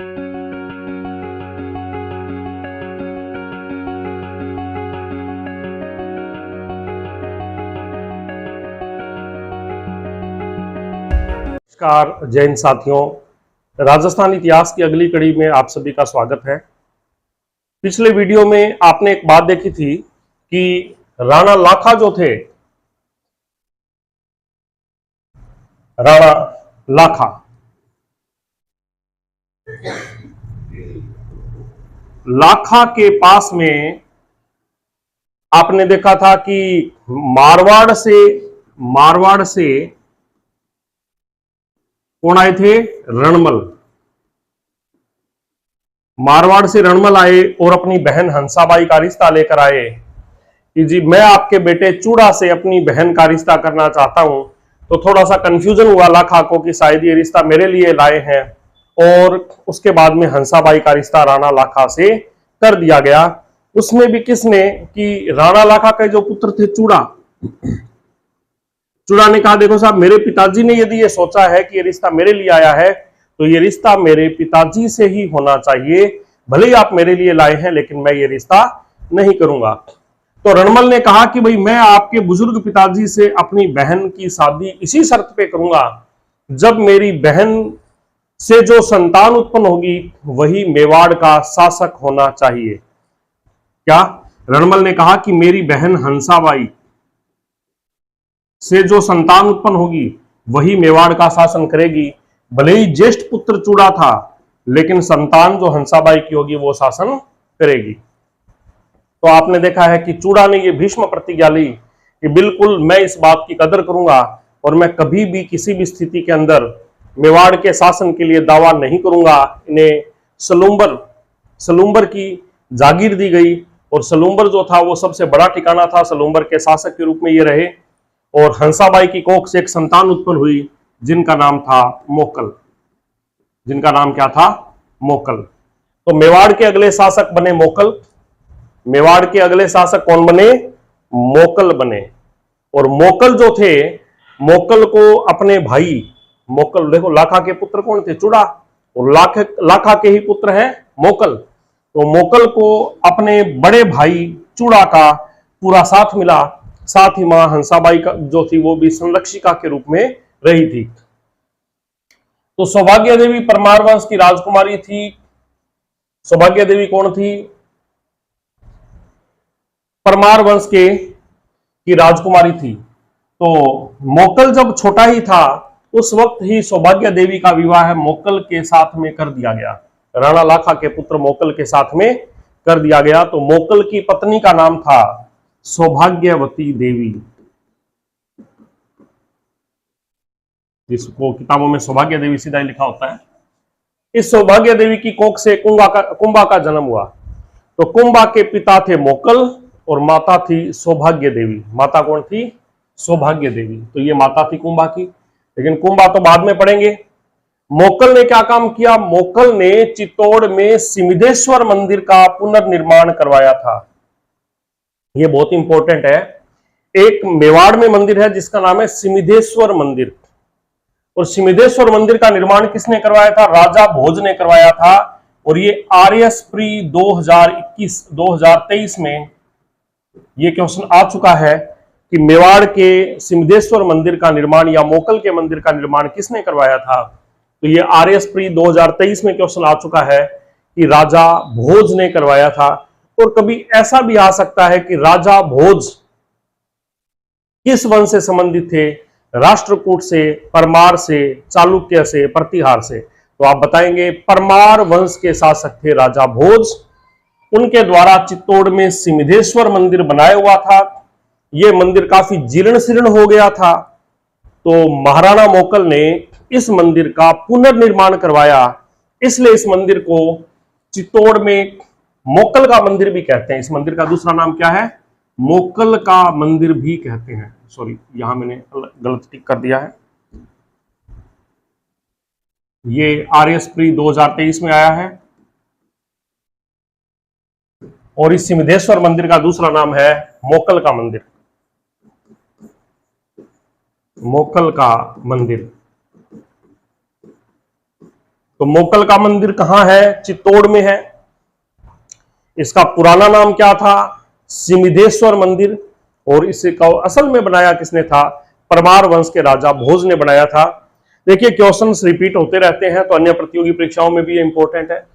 नमस्कार जैन साथियों, राजस्थान इतिहास की अगली कड़ी में आप सभी का स्वागत है। पिछले वीडियो में आपने एक बात देखी थी कि राणा लाखा जो थे, राणा लाखा लाखा के पास में आपने देखा था कि मारवाड़ से कौन आए थे? रणमल। मारवाड़ से रणमल आए और अपनी बहन हंसाबाई का रिश्ता लेकर आए कि जी मैं आपके बेटे चूड़ा से अपनी बहन का रिश्ता करना चाहता हूं। तो थोड़ा सा कंफ्यूजन हुआ लाखा को कि शायद ये रिश्ता मेरे लिए लाए हैं, और उसके बाद में हंसाबाई का रिश्ता राणा लाखा से कर दिया गया। उसमें भी किसने? कि राणा लाखा के जो पुत्र थे चूड़ा ने कहा देखो साहब, मेरे पिताजी ने यदि ये सोचा है कि ये रिश्ता मेरे लिए आया है तो ये रिश्ता मेरे पिताजी से ही होना चाहिए। भले ही आप मेरे लिए लाए हैं लेकिन मैं ये रिश्ता नहीं करूंगा। तो रणमल ने कहा कि भाई मैं आपके बुजुर्ग पिताजी से अपनी बहन की शादी इसी शर्त पे करूंगा, जब मेरी बहन से जो संतान उत्पन्न होगी वही मेवाड़ का शासक होना चाहिए। क्या? रणमल ने कहा कि मेरी बहन हंसाबाई से जो संतान उत्पन्न होगी वही मेवाड़ का शासन करेगी। भले ही ज्येष्ठ पुत्र चूड़ा था लेकिन संतान जो हंसाबाई की होगी वो शासन करेगी। तो आपने देखा है कि चूड़ा ने ये भीष्म प्रतिज्ञा ली कि बिल्कुल मैं इस बात की कदर करूंगा और मैं कभी भी किसी भी स्थिति के अंदर मेवाड़ के शासन के लिए दावा नहीं करूंगा। इन्हें सलूम्बर की जागीर दी गई और सलूम्बर जो था वो सबसे बड़ा ठिकाना था। सलूम्बर के शासक के रूप में ये रहे और हंसाबाई की कोख से एक संतान उत्पन्न हुई जिनका नाम था मोकल। जिनका नाम क्या था? मोकल। तो मेवाड़ के अगले शासक बने मोकल। मेवाड़ के अगले शासक कौन बने? मोकल बने। और मोकल जो थे, मोकल को अपने भाई, मोकल देखो लाखा के पुत्र कौन थे? चूड़ा। और लाखा के ही पुत्र हैं मोकल। तो मोकल को अपने बड़े भाई चूड़ा का पूरा साथ मिला। साथ ही मां हंसाबाई का जो थी वो भी संरक्षिका के रूप में रही थी। तो सौभाग्य देवी परमार वंश की राजकुमारी थी। सौभाग्य देवी कौन थी? परमार वंश की राजकुमारी थी। तो मोकल जब छोटा ही था उस वक्त ही सौभाग्य देवी का विवाह मोकल के साथ में कर दिया गया। राणा लाखा के पुत्र मोकल के साथ में कर दिया गया। तो मोकल की पत्नी का नाम था सौभाग्यवती देवी, जिसको किताबों में सौभाग्य देवी सीधा ही लिखा होता है। इस सौभाग्य देवी की कोख से कुंभा का जन्म हुआ। तो कुंभा के पिता थे मोकल और माता थी सौभाग्य देवी। माता कौन थी? सौभाग्य देवी। तो ये माता थी कुंभा की, लेकिन कुंभा तो बाद में पढ़ेंगे। मोकल ने क्या काम किया? मोकल ने चित्तौड़ में सिमिदेश्वर मंदिर का पुनर्निर्माण करवाया था। ये बहुत इंपॉर्टेंट है। एक मेवाड़ में मंदिर है जिसका नाम है सिमिदेश्वर मंदिर, और सिमिदेश्वर मंदिर का निर्माण किसने करवाया था? राजा भोज ने करवाया था। और ये आरएस प्री 2023 में ये क्वेश्चन आ चुका है कि मेवाड़ के सिमदेश्वर मंदिर का निर्माण या मोकल के मंदिर का निर्माण किसने करवाया था? तो ये आरएस प्री 2023 में क्वेश्चन आ चुका है कि राजा भोज ने करवाया था। और कभी ऐसा भी आ सकता है कि राजा भोज किस वंश से संबंधित थे? राष्ट्रकूट से, परमार से, चालुक्य से, प्रतिहार से। तो आप बताएंगे परमार वंश के शासक थे राजा भोज। उनके द्वारा चित्तौड़ में सिमिदेश्वर मंदिर बनाया हुआ था। यह मंदिर काफी जीर्ण शीर्ण हो गया था। तो महाराणा मोकल ने इस मंदिर का पुनर्निर्माण करवाया, इसलिए इस मंदिर को चित्तौड़ में मोकल का मंदिर भी कहते हैं। इस मंदिर का दूसरा नाम क्या है? मोकल का मंदिर भी कहते हैं। सॉरी, यहां मैंने गलत टिक कर दिया है। ये आरएस प्री 2023 में आया है और इस सिमदेश्वर मंदिर का दूसरा नाम है मोकल का मंदिर। मोकल का मंदिर। तो मोकल का मंदिर कहां है? चित्तौड़ में है। इसका पुराना नाम क्या था? सिमिदेश्वर मंदिर। और इसे असल में बनाया किसने था? परमार वंश के राजा भोज ने बनाया था। देखिए क्वेश्चंस रिपीट होते रहते हैं, तो अन्य प्रतियोगी परीक्षाओं में भी ये इंपॉर्टेंट है।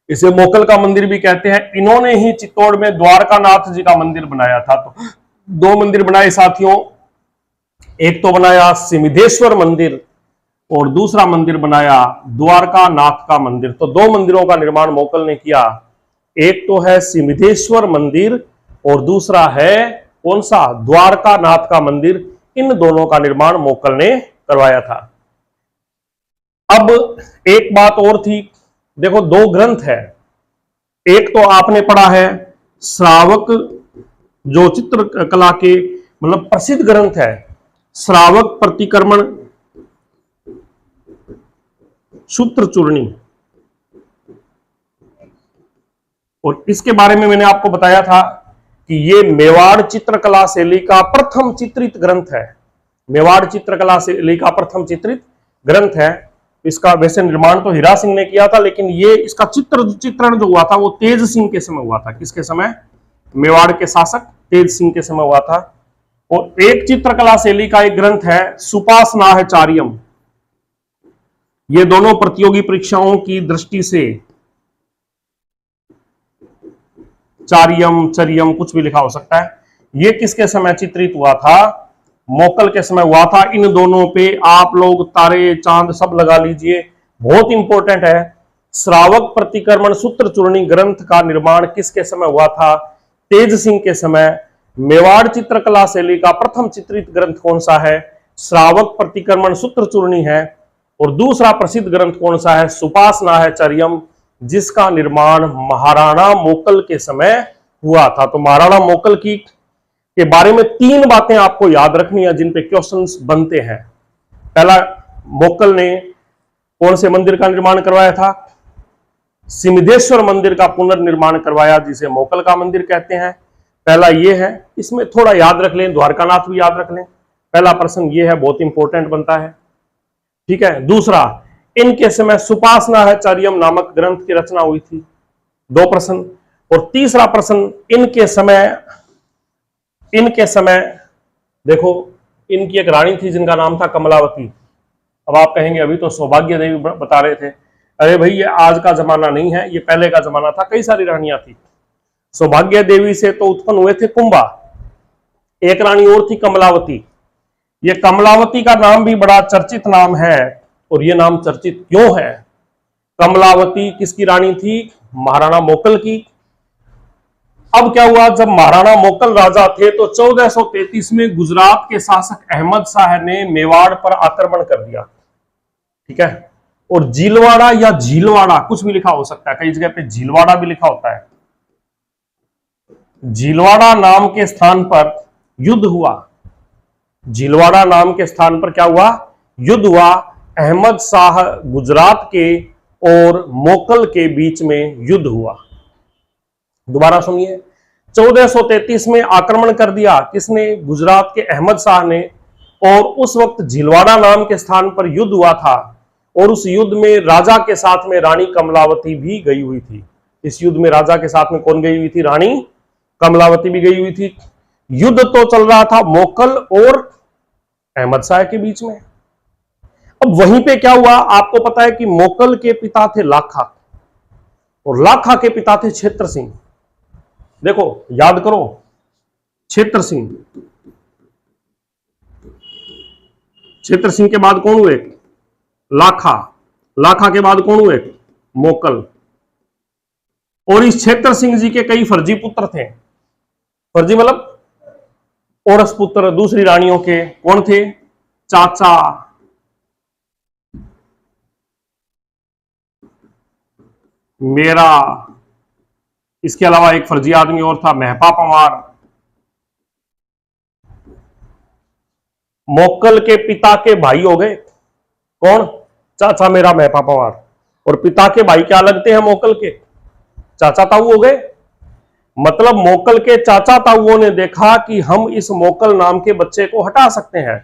इसे मोकल का मंदिर भी कहते हैं। इन्होंने ही चित्तौड़ में द्वारकानाथ जी का मंदिर बनाया था। तो दो मंदिर बनाए साथियों, एक तो बनाया सिमिदेश्वर मंदिर और दूसरा मंदिर बनाया द्वारकानाथ का मंदिर। तो दो मंदिरों का निर्माण मोकल ने किया। एक तो है सिमिदेश्वर मंदिर और दूसरा है कौन सा? द्वारकानाथ का मंदिर। इन दोनों का निर्माण मोकल ने करवाया था। अब एक बात और थी, देखो दो ग्रंथ है। एक तो आपने पढ़ा है श्रावक, जो चित्रकला के मतलब प्रसिद्ध ग्रंथ है, श्रावक प्रतिक्रमण सूत्रचूर्णी। और इसके बारे में मैंने आपको बताया था कि ये मेवाड़ चित्रकला शैली का प्रथम चित्रित ग्रंथ है। मेवाड़ चित्रकला शैली का प्रथम चित्रित ग्रंथ है। इसका वैसे निर्माण तो हीरा सिंह ने किया था, लेकिन ये इसका चित्रण जो हुआ था वो तेज सिंह के समय हुआ था। किसके समय? मेवाड़ के शासक तेज सिंह के समय हुआ था। और एक चित्रकला शैली का एक ग्रंथ है सुपासनाहचार्यम। ये दोनों प्रतियोगी परीक्षाओं की दृष्टि से, चार्यम चर्यम कुछ भी लिखा हो सकता है, ये किसके समय चित्रित हुआ था? मोकल के समय हुआ था। इन दोनों पे आप लोग तारे चांद सब लगा लीजिए, बहुत इंपॉर्टेंट है। श्रावक प्रतिक्रमण सूत्रचूर्णी ग्रंथ का निर्माण किसके समय हुआ था? तेज सिंह के समय। मेवाड़ चित्रकला शैली का प्रथम चित्रित ग्रंथ कौन सा है? श्रावक प्रतिक्रमण सूत्रचूर्णी है। और दूसरा प्रसिद्ध ग्रंथ कौन सा है? सुपासनाहचार्यम, जिसका निर्माण महाराणा मोकल के समय हुआ था। तो महाराणा मोकल के बारे में तीन बातें आपको याद रखनी है जिन पे क्वेश्चंस बनते हैं। पहला, मोकल ने कौन से मंदिर का निर्माण करवाया था? सिमिदेश्वर मंदिर का पुनर्निर्माण करवाया, जिसे मोकल का मंदिर कहते हैं। पहला ये है, इसमें थोड़ा याद रख लें, द्वारकानाथ भी याद रख लें। पहला प्रश्न ये है, बहुत इंपॉर्टेंट बनता है, ठीक है। दूसरा, इनके समय सुपासनाहचार्यम नामक ग्रंथ की रचना हुई थी। दो प्रश्न। और तीसरा प्रश्न, इनके समय देखो, इनकी एक रानी थी जिनका नाम था कमलावती। अब आप कहेंगे अभी तो सौभाग्य देवी बता रहे थे। अरे भाई, ये आज का जमाना नहीं है, ये पहले का जमाना था। कई सारी रानियां थी। सौभाग्य देवी से तो उत्पन्न हुए थे कुंभा, एक रानी और थी कमलावती। ये कमलावती का नाम भी बड़ा चर्चित नाम है। और ये नाम चर्चित क्यों है? कमलावती किसकी रानी थी? महाराणा मोकल की। अब क्या हुआ, जब महाराणा मोकल राजा थे तो 1433 में गुजरात के शासक अहमद शाह ने मेवाड़ पर आक्रमण कर दिया, ठीक है। और जीलवाड़ा या झीलवाड़ा कुछ भी लिखा हो सकता है, कई जगह पे झीलवाड़ा भी लिखा होता है। झीलवाड़ा नाम के स्थान पर युद्ध हुआ। झीलवाड़ा नाम के स्थान पर क्या हुआ? युद्ध हुआ। अहमद शाह गुजरात के और मोकल के बीच में युद्ध हुआ। दोबारा सुनिए, 1433 में आक्रमण कर दिया किसने? गुजरात के अहमद शाह ने। और उस वक्त झीलवाड़ा नाम के स्थान पर युद्ध हुआ था। और उस युद्ध में राजा के साथ में रानी कमलावती भी गई हुई थी। इस युद्ध में राजा के साथ में कौन गई हुई थी? रानी कमलावती भी गई हुई थी। युद्ध तो चल रहा था मोकल और अहमद शाह के बीच में। अब वहीं पे क्या हुआ, आपको पता है कि मोकल के पिता थे लाखा और लाखा के पिता थे क्षेत्र सिंह। देखो याद करो, क्षेत्र सिंह, क्षेत्र सिंह के बाद कौन हुए? लाखा। लाखा के बाद कौन हुए? मोकल। और इस क्षेत्र सिंह जी के कई फर्जी पुत्र थे। फर्जी मतलब औरस पुत्र दूसरी रानियों के। कौन थे? चाचा, मेरा। इसके अलावा एक फर्जी आदमी और था, महपा पंवार। मोकल के पिता के भाई हो गए कौन? चाचा मेरा, महपा पंवार। और पिता के भाई क्या लगते हैं मोकल के? चाचा ताऊ हो गए। मतलब मोकल के चाचा ताऊओं ने देखा कि हम इस मोकल नाम के बच्चे को हटा सकते हैं।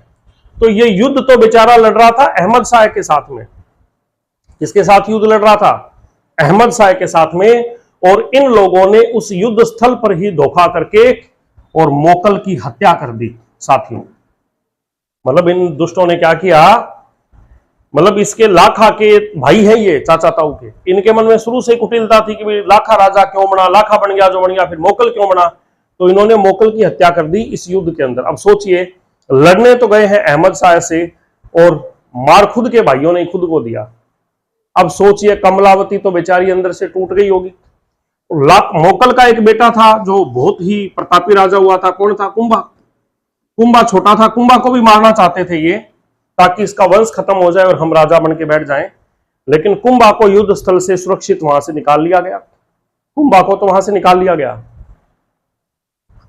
तो ये युद्ध तो बेचारा लड़ रहा था अहमद शाह के साथ में। किसके साथ युद्ध लड़ रहा था? अहमद शाह के साथ में। और इन लोगों ने उस युद्ध स्थल पर ही धोखा करके और मोकल की हत्या कर दी साथियों। मतलब इन दुष्टों ने क्या किया, मतलब इसके लाखा के भाई हैं ये, चाचा ताऊ के, इनके मन में शुरू से कुटिलता थी कि लाखा राजा क्यों बना, लाखा बन गया जो बन गया, फिर मोकल क्यों बना। तो इन्होंने मोकल की हत्या कर दी इस युद्ध के अंदर। अब सोचिए, लड़ने तो गए हैं अहमद शाह से और मार खुद के भाइयों ने खुद को दिया। अब सोचिए, कमलावती तो बेचारी अंदर से टूट गई होगी। मोकल का एक बेटा था जो बहुत ही प्रतापी राजा हुआ था, कौन था? कुंभा। कुंभा छोटा था, कुंभा को भी मारना चाहते थे ये, ताकि इसका वंश खत्म हो जाए और हम राजा बन के बैठ जाएं। लेकिन कुंभा को युद्ध स्थल से सुरक्षित वहां से निकाल लिया गया। कुंभा को तो वहां से निकाल लिया गया।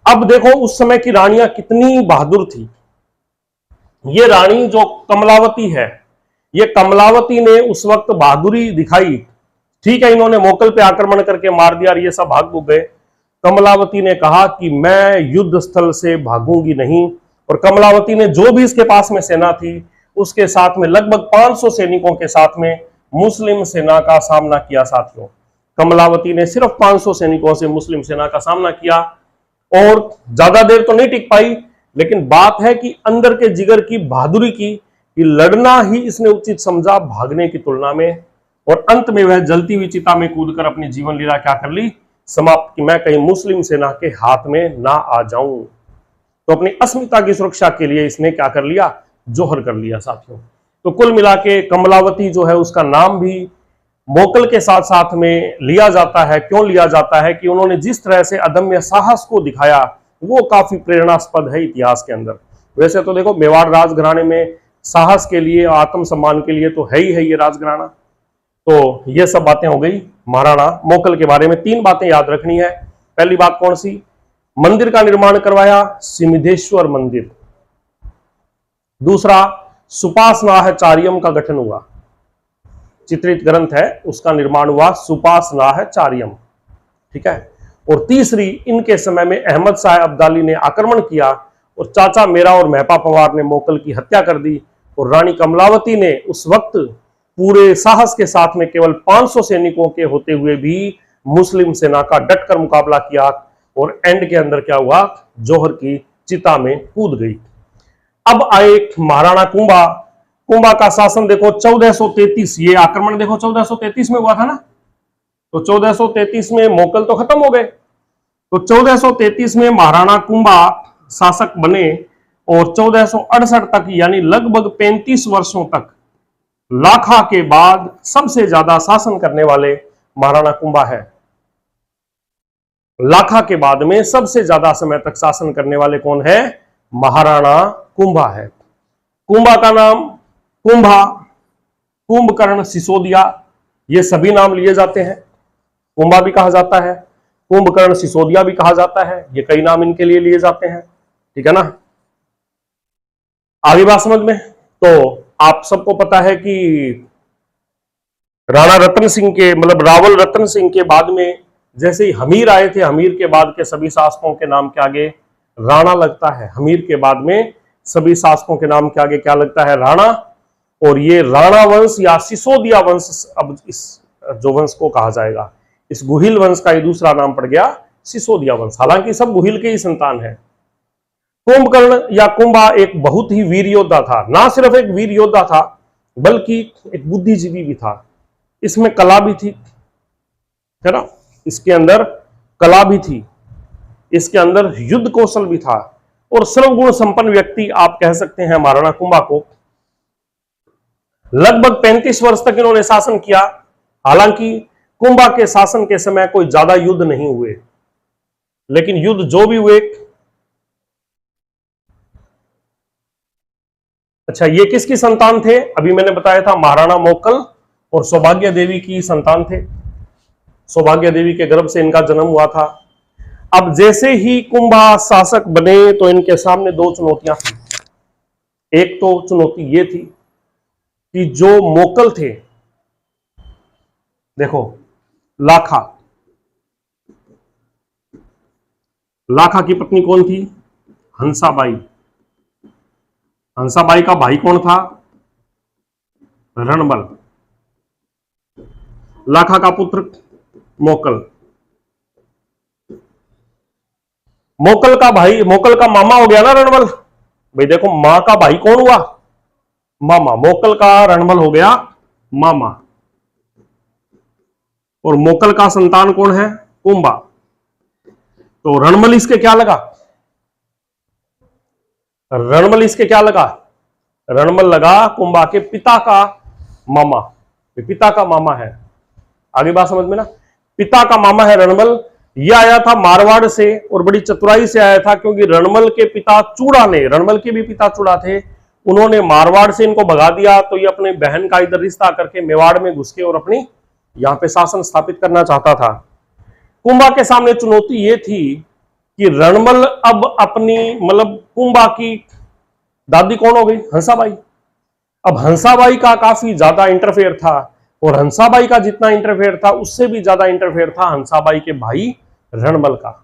अब देखो उस समय की रानियां कितनी बहादुर थी। ये रानी जो कमलावती है, ये कमलावती ने उस वक्त बहादुरी दिखाई। ठीक है, इन्होंने मोकल पे आक्रमण करके मार दिया और ये सब भाग गए। कमलावती ने कहा कि मैं युद्ध स्थल से भागूंगी नहीं। और कमलावती ने जो भी इसके पास में सेना थी उसके साथ में लगभग 500 सैनिकों के साथ में मुस्लिम सेना का सामना किया। साथियों, कमलावती ने सिर्फ 500 सैनिकों से मुस्लिम सेना का सामना किया और ज्यादा देर तो नहीं टिक पाई। लेकिन बात है कि अंदर के जिगर की बहादुरी की, कि लड़ना ही इसने उचित समझा भागने की तुलना में। और अंत में वह जलती हुई चिता में कूदकर अपनी जीवन लीला क्या कर ली? समाप्त की। मैं कहीं मुस्लिम सेना के हाथ में ना आ जाऊं। तो अपनी अस्मिता की सुरक्षा के लिए इसने क्या कर लिया? जोहर कर लिया साथियों। तो कुल मिला के कमलावती जो है उसका नाम भी मोकल के साथ साथ में लिया जाता है। क्यों लिया जाता है? कि उन्होंने जिस तरह से अदम्य साहस को दिखाया वो काफी प्रेरणास्पद है इतिहास के अंदर। वैसे तो देखो, मेवाड़ राजघराने में साहस के लिए, आत्मसम्मान के लिए तो है ही है ये राजघराना। तो ये सब बातें हो गई महाराणा मोकल के बारे में। 3 बातें याद रखनी है। पहली बात कौन सी? मंदिर का निर्माण करवाया, सिमिधेश्वर मंदिर। दूसरा, सुपासनाहचार्यम का गठन हुआ, चित्रित ग्रंथ है उसका निर्माण हुआ, सुपासनाहचार्यम। ठीक है। और तीसरी, इनके समय में अहमद शाह अब्दाली ने आक्रमण किया और चाचा मेरा और महपा पवार ने मोकल की हत्या कर दी। और रानी कमलावती ने उस वक्त पूरे साहस के साथ में केवल 500 सैनिकों के होते हुए भी मुस्लिम सेना का डटकर मुकाबला किया और एंड के अंदर क्या हुआ? जौहर की चिता में कूद गई। अब आए महाराणा कुंभा। कुंभा का शासन देखो 1433, ये आक्रमण देखो 1433 में हुआ था ना। तो 1433 में मोकल तो खत्म हो गए। तो 1433 में महाराणा कुंभा शासक बने और 1468 तक, यानी लगभग 35 वर्षों तक लाखा के बाद सबसे ज्यादा शासन करने वाले महाराणा कुंभा है। लाखा के बाद में सबसे ज्यादा समय तक शासन करने वाले कौन है? महाराणा कुंभा है। कुंभा का नाम कुंभा, कुंभकर्ण, सिसोदिया, ये सभी नाम लिए जाते हैं। कुंभा भी कहा जाता है, कुंभकर्ण, सिसोदिया भी कहा जाता है। ये कई नाम इनके लिए लिए जाते हैं। ठीक है ना। आगे बात समझ में। तो आप सबको पता है कि राणा रतन सिंह के, मतलब रावल रतन सिंह के बाद में जैसे ही हमीर आए थे, हमीर के बाद के सभी शासकों के नाम के आगे राणा लगता है। हमीर के बाद में सभी शासकों के नाम के आगे क्या लगता है? राणा। और ये राणा वंश या सिसोदिया वंश, अब इस जो वंश को कहा जाएगा, इस गुहिल वंश का ये दूसरा नाम पड़ गया सिसोदिया वंश। हालांकि सब गुहिल के ही संतान है। कुंभकर्ण या कुंभा एक बहुत ही वीर योद्धा था। ना सिर्फ एक वीर योद्धा था बल्कि एक बुद्धिजीवी भी था। इसमें कला भी थी, है ना। इसके अंदर कला भी थी, इसके अंदर युद्ध कौशल भी था और सर्वगुण संपन्न व्यक्ति आप कह सकते हैं महाराणा कुंभा को। लगभग 35 वर्ष तक इन्होंने शासन किया। हालांकि कुंभा के शासन के समय कोई ज्यादा युद्ध नहीं हुए, लेकिन युद्ध जो भी हुए, अच्छा ये किसकी संतान थे? अभी मैंने बताया था महाराणा मोकल और सौभाग्य देवी की संतान थे। सौभाग्य देवी के गर्भ से इनका जन्म हुआ था। अब जैसे ही कुंभा शासक बने तो इनके सामने 2 चुनौतियां थी। एक तो चुनौती ये थी कि जो मोकल थे, देखो लाखा, लाखा की पत्नी कौन थी? हंसाबाई। हंसाबाई का भाई कौन था? रणबल। लाखा का पुत्र मोकल। मोकल का भाई, मोकल का मामा हो गया ना रणबल। भाई देखो मां का भाई कौन हुआ? मामा। मोकल का रणबल हो गया मामा, और मोकल का संतान कौन है? कुंभा। तो रणबल इसके क्या लगा? रणबल इसके क्या लगा? रणबल लगा कुंभा के पिता का मामा। पिता का मामा है, आगे बात समझ में ना। पिता का मामा है रणबल। यह आया था मारवाड़ से और बड़ी चतुराई से आया था, क्योंकि रणबल के पिता चूड़ा ने, रणबल के भी पिता चूड़ा थे, उन्होंने मारवाड़ से इनको भगा दिया। तो ये अपने बहन का इधर रिश्ता करके मेवाड़ में घुस के और अपनी यहां पे शासन स्थापित करना चाहता था। कुंभा के सामने चुनौती ये थी कि रणबल अब अपनी, मतलब कुंभा की दादी कौन हो गई? हंसाबाई। अब हंसाबाई का काफी ज्यादा इंटरफेयर था, और हंसाबाई का जितना इंटरफेयर था उससे भी ज्यादा इंटरफेयर था हंसाबाई के भाई रणबल का।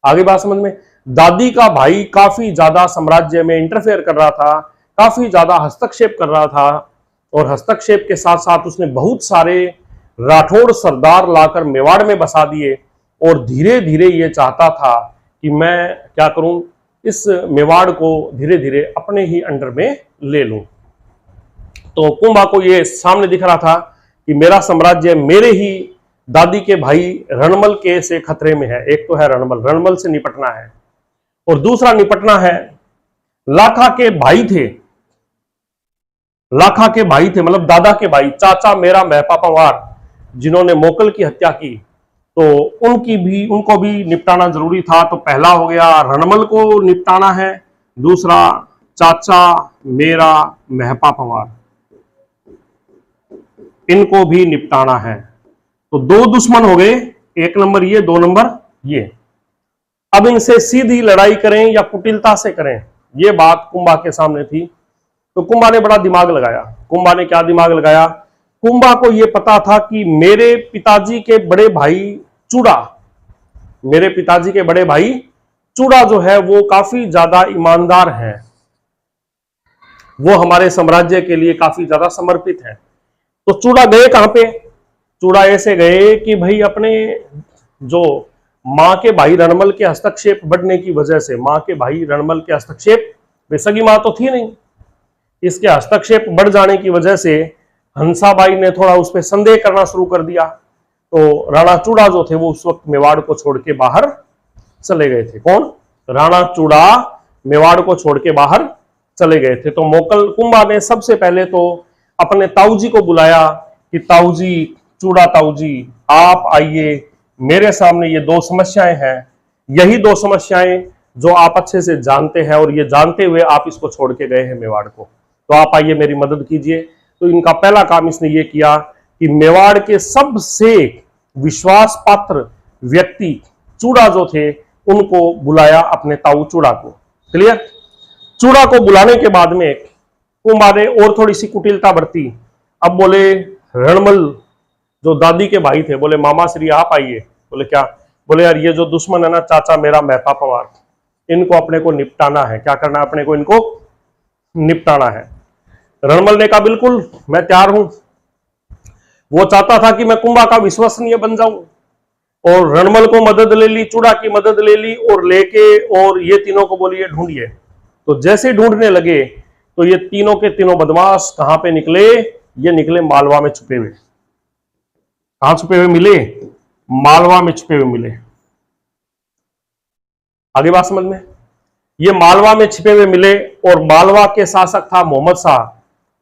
आगे बात समझ में। दादी का भाई काफी ज्यादा साम्राज्य में इंटरफेयर कर रहा था, काफी ज्यादा हस्तक्षेप कर रहा था, और हस्तक्षेप के साथ साथ उसने बहुत सारे राठौड़ सरदार लाकर मेवाड़ में बसा दिए, और धीरे धीरे ये चाहता था कि मैं क्या करूं, इस मेवाड़ को धीरे धीरे अपने ही अंडर में ले लूं। तो कुंभा को ये सामने दिख रहा था कि मेरा साम्राज्य मेरे ही दादी के भाई रणबल के से खतरे में है। एक तो है रणबल से निपटना है, और दूसरा निपटना है लाखा के भाई थे। लाखा के भाई थे मतलब दादा के भाई, चाचा मेरा महपा पंवार, जिन्होंने मोकल की हत्या की। तो उनको भी निपटाना जरूरी था। तो पहला हो गया रणबल को निपटाना है, दूसरा चाचा मेरा महपा पंवार, इनको भी निपटाना है। तो दो दुश्मन हो गए, एक नंबर ये, दो नंबर ये। अब इनसे सीधी लड़ाई करें या कुटिलता से करें, ये बात कुंभा के सामने थी। तो कुंभा ने बड़ा दिमाग लगाया। कुंभा ने क्या दिमाग लगाया? कुंभा को यह पता था कि मेरे पिताजी के बड़े भाई चूड़ा, मेरे पिताजी के बड़े भाई चूड़ा जो है वो काफी ज्यादा ईमानदार हैं, वो हमारे साम्राज्य के लिए काफी ज्यादा समर्पित हैं। तो चूड़ा गए कहां पे? चूड़ा ऐसे गए कि भाई अपने जो मां के भाई रणबल के हस्तक्षेप बढ़ने की वजह से, मां के भाई रणबल के हस्तक्षेप, वे सगी मां तो थी नहीं, इसके हस्तक्षेप बढ़ जाने की वजह से हंसाबाई ने थोड़ा उस पर संदेह करना शुरू कर दिया। तो राणा चूड़ा जो थे वो उस वक्त मेवाड़ को छोड़ के बाहर चले गए थे। कौन? राणा चूड़ा मेवाड़ को छोड़ के बाहर चले गए थे। तो मोकल कुंभा ने सबसे पहले तो अपने ताऊजी को बुलाया कि ताऊजी, चूड़ा ताऊजी, आप आइए, मेरे सामने ये दो समस्याएं हैं, यही दो समस्याएं जो आप अच्छे से जानते हैं, और ये जानते हुए आप इसको छोड़ के गए हैं मेवाड़ को, तो आप आइए मेरी मदद कीजिए। तो इनका पहला काम इसने ये किया कि मेवाड़ के सबसे विश्वास पात्र व्यक्ति चूड़ा जो थे उनको बुलाया, अपने ताऊ चूड़ा को। क्लियर? चूड़ा को बुलाने के बाद में कुंभा ने और थोड़ी सी कुटिलता बरती। अब बोले रणबल जो दादी के भाई थे, बोले मामा श्री आप आइए। बोले क्या? बोले यार ये जो दुश्मन है ना चाचा मेरा महपा पंवार, इनको अपने को निपटाना है। क्या करना है? अपने को इनको निपटाना है। रणबल ने कहा बिल्कुल मैं तैयार हूं। वो चाहता था कि मैं कुंभा का विश्वसनीय बन जाऊं, और रणबल को मदद ले ली, चूड़ा की मदद ले ली, और लेके और ये तीनों को बोलिए ढूंढिए। तो जैसे ढूंढने लगे तो ये तीनों के तीनों बदमाश कहां पे निकले? ये निकले मालवा में छुपे हुए। कहां छुपे हुए मिले? मालवा में छुपे हुए मिले। आगे बात समझ में। ये मालवा में छिपे हुए मिले, और मालवा के शासक था मोहम्मद शाह,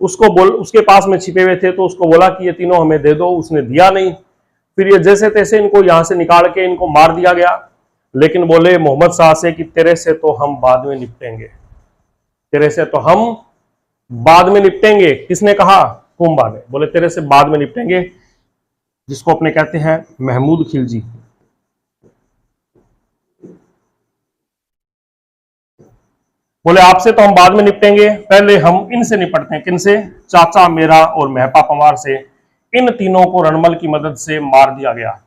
उसके पास में छिपे हुए थे। तो उसको बोला कि ये तीनों हमें दे दो, उसने दिया नहीं। फिर ये जैसे तैसे इनको यहां से निकाल के इनको मार दिया गया। लेकिन बोले मोहम्मद शाह से कि तेरे से तो हम बाद में निपटेंगे, तेरे से तो हम बाद में निपटेंगे। किसने कहा? कुंभा ने। बोले तेरे से बाद में निपटेंगे, जिसको अपने कहते हैं महमूद खिलजी। बोले आपसे तो हम बाद में निपटेंगे, पहले हम इनसे निपटते हैं। किनसे? चाचा मेरा और महपा पंवार से। इन तीनों को रणबल की मदद से मार दिया गया,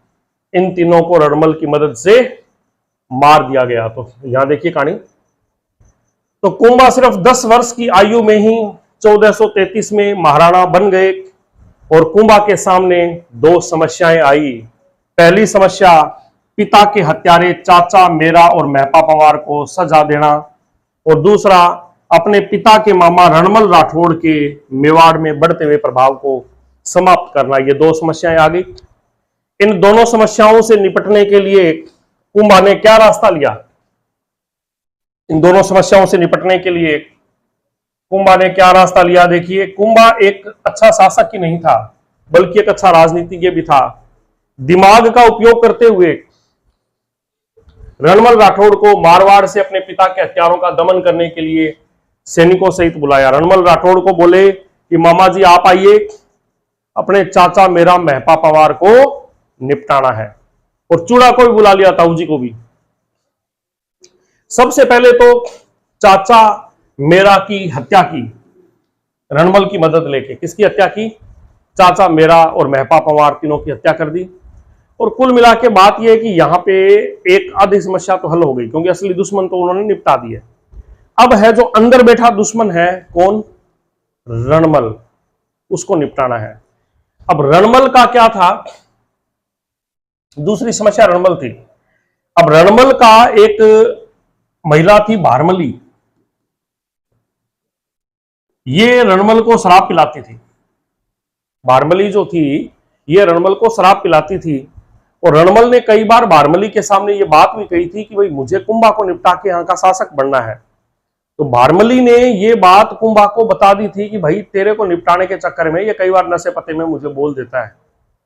इन तीनों को रणबल की मदद से मार दिया गया। तो यहां देखिए कहानी। तो कुंभा सिर्फ 10 वर्ष की आयु में ही 1433 में महाराणा बन गए। और कुंभा के सामने दो समस्याएं आई। पहली समस्या, पिता के हत्यारे चाचा मेरा और महपा पवार को सजा देना, और दूसरा, अपने पिता के मामा रणमल राठौड़ के मेवाड़ में बढ़ते हुए प्रभाव को समाप्त करना। ये दो समस्याएं आ गई। इन दोनों समस्याओं से निपटने के लिए कुंभा ने क्या रास्ता लिया? इन दोनों समस्याओं से निपटने के लिए कुंभा ने क्या रास्ता लिया? देखिए, कुंभा एक अच्छा शासक ही नहीं था, बल्कि एक अच्छा राजनीतिज्ञ भी था। दिमाग का उपयोग करते हुए रणमल राठौड़ को मारवाड़ से अपने पिता के हत्यारों का दमन करने के लिए सैनिकों सहित बुलाया। रणमल राठौड़ को बोले कि मामा जी आप आइए, अपने चाचा मेरा महपा पवार को निपटाना है। और चूड़ा को भी बुला लिया, ताऊ जी को भी। सबसे पहले तो चाचा मेरा की हत्या की, रणमल की मदद लेके। किसकी हत्या की? चाचा मेरा और महपा पवार, तीनों की हत्या कर दी। और कुल मिला के बात यह है कि यहां पे एक आधी समस्या तो हल हो गई, क्योंकि असली दुश्मन तो उन्होंने निपटा दिए। अब है जो अंदर बैठा दुश्मन है, कौन? रणमल, उसको निपटाना है। अब रणमल का क्या था? दूसरी समस्या रणमल थी। अब रणमल का एक महिला थी भारमली, ये रणमल को शराब पिलाती थी। भारमली जो थी, ये रणमल को शराब पिलाती थी। और रणमल ने कई बार भारमली के सामने ये बात भी कही थी कि भाई मुझे कुंभा को निपटा के यहाँ का शासक बनना है। तो भारमली ने ये बात कुंभा को बता दी थी कि भाई तेरे को निपटाने के चक्कर में ये कई बार नशे पते में मुझे बोल देता है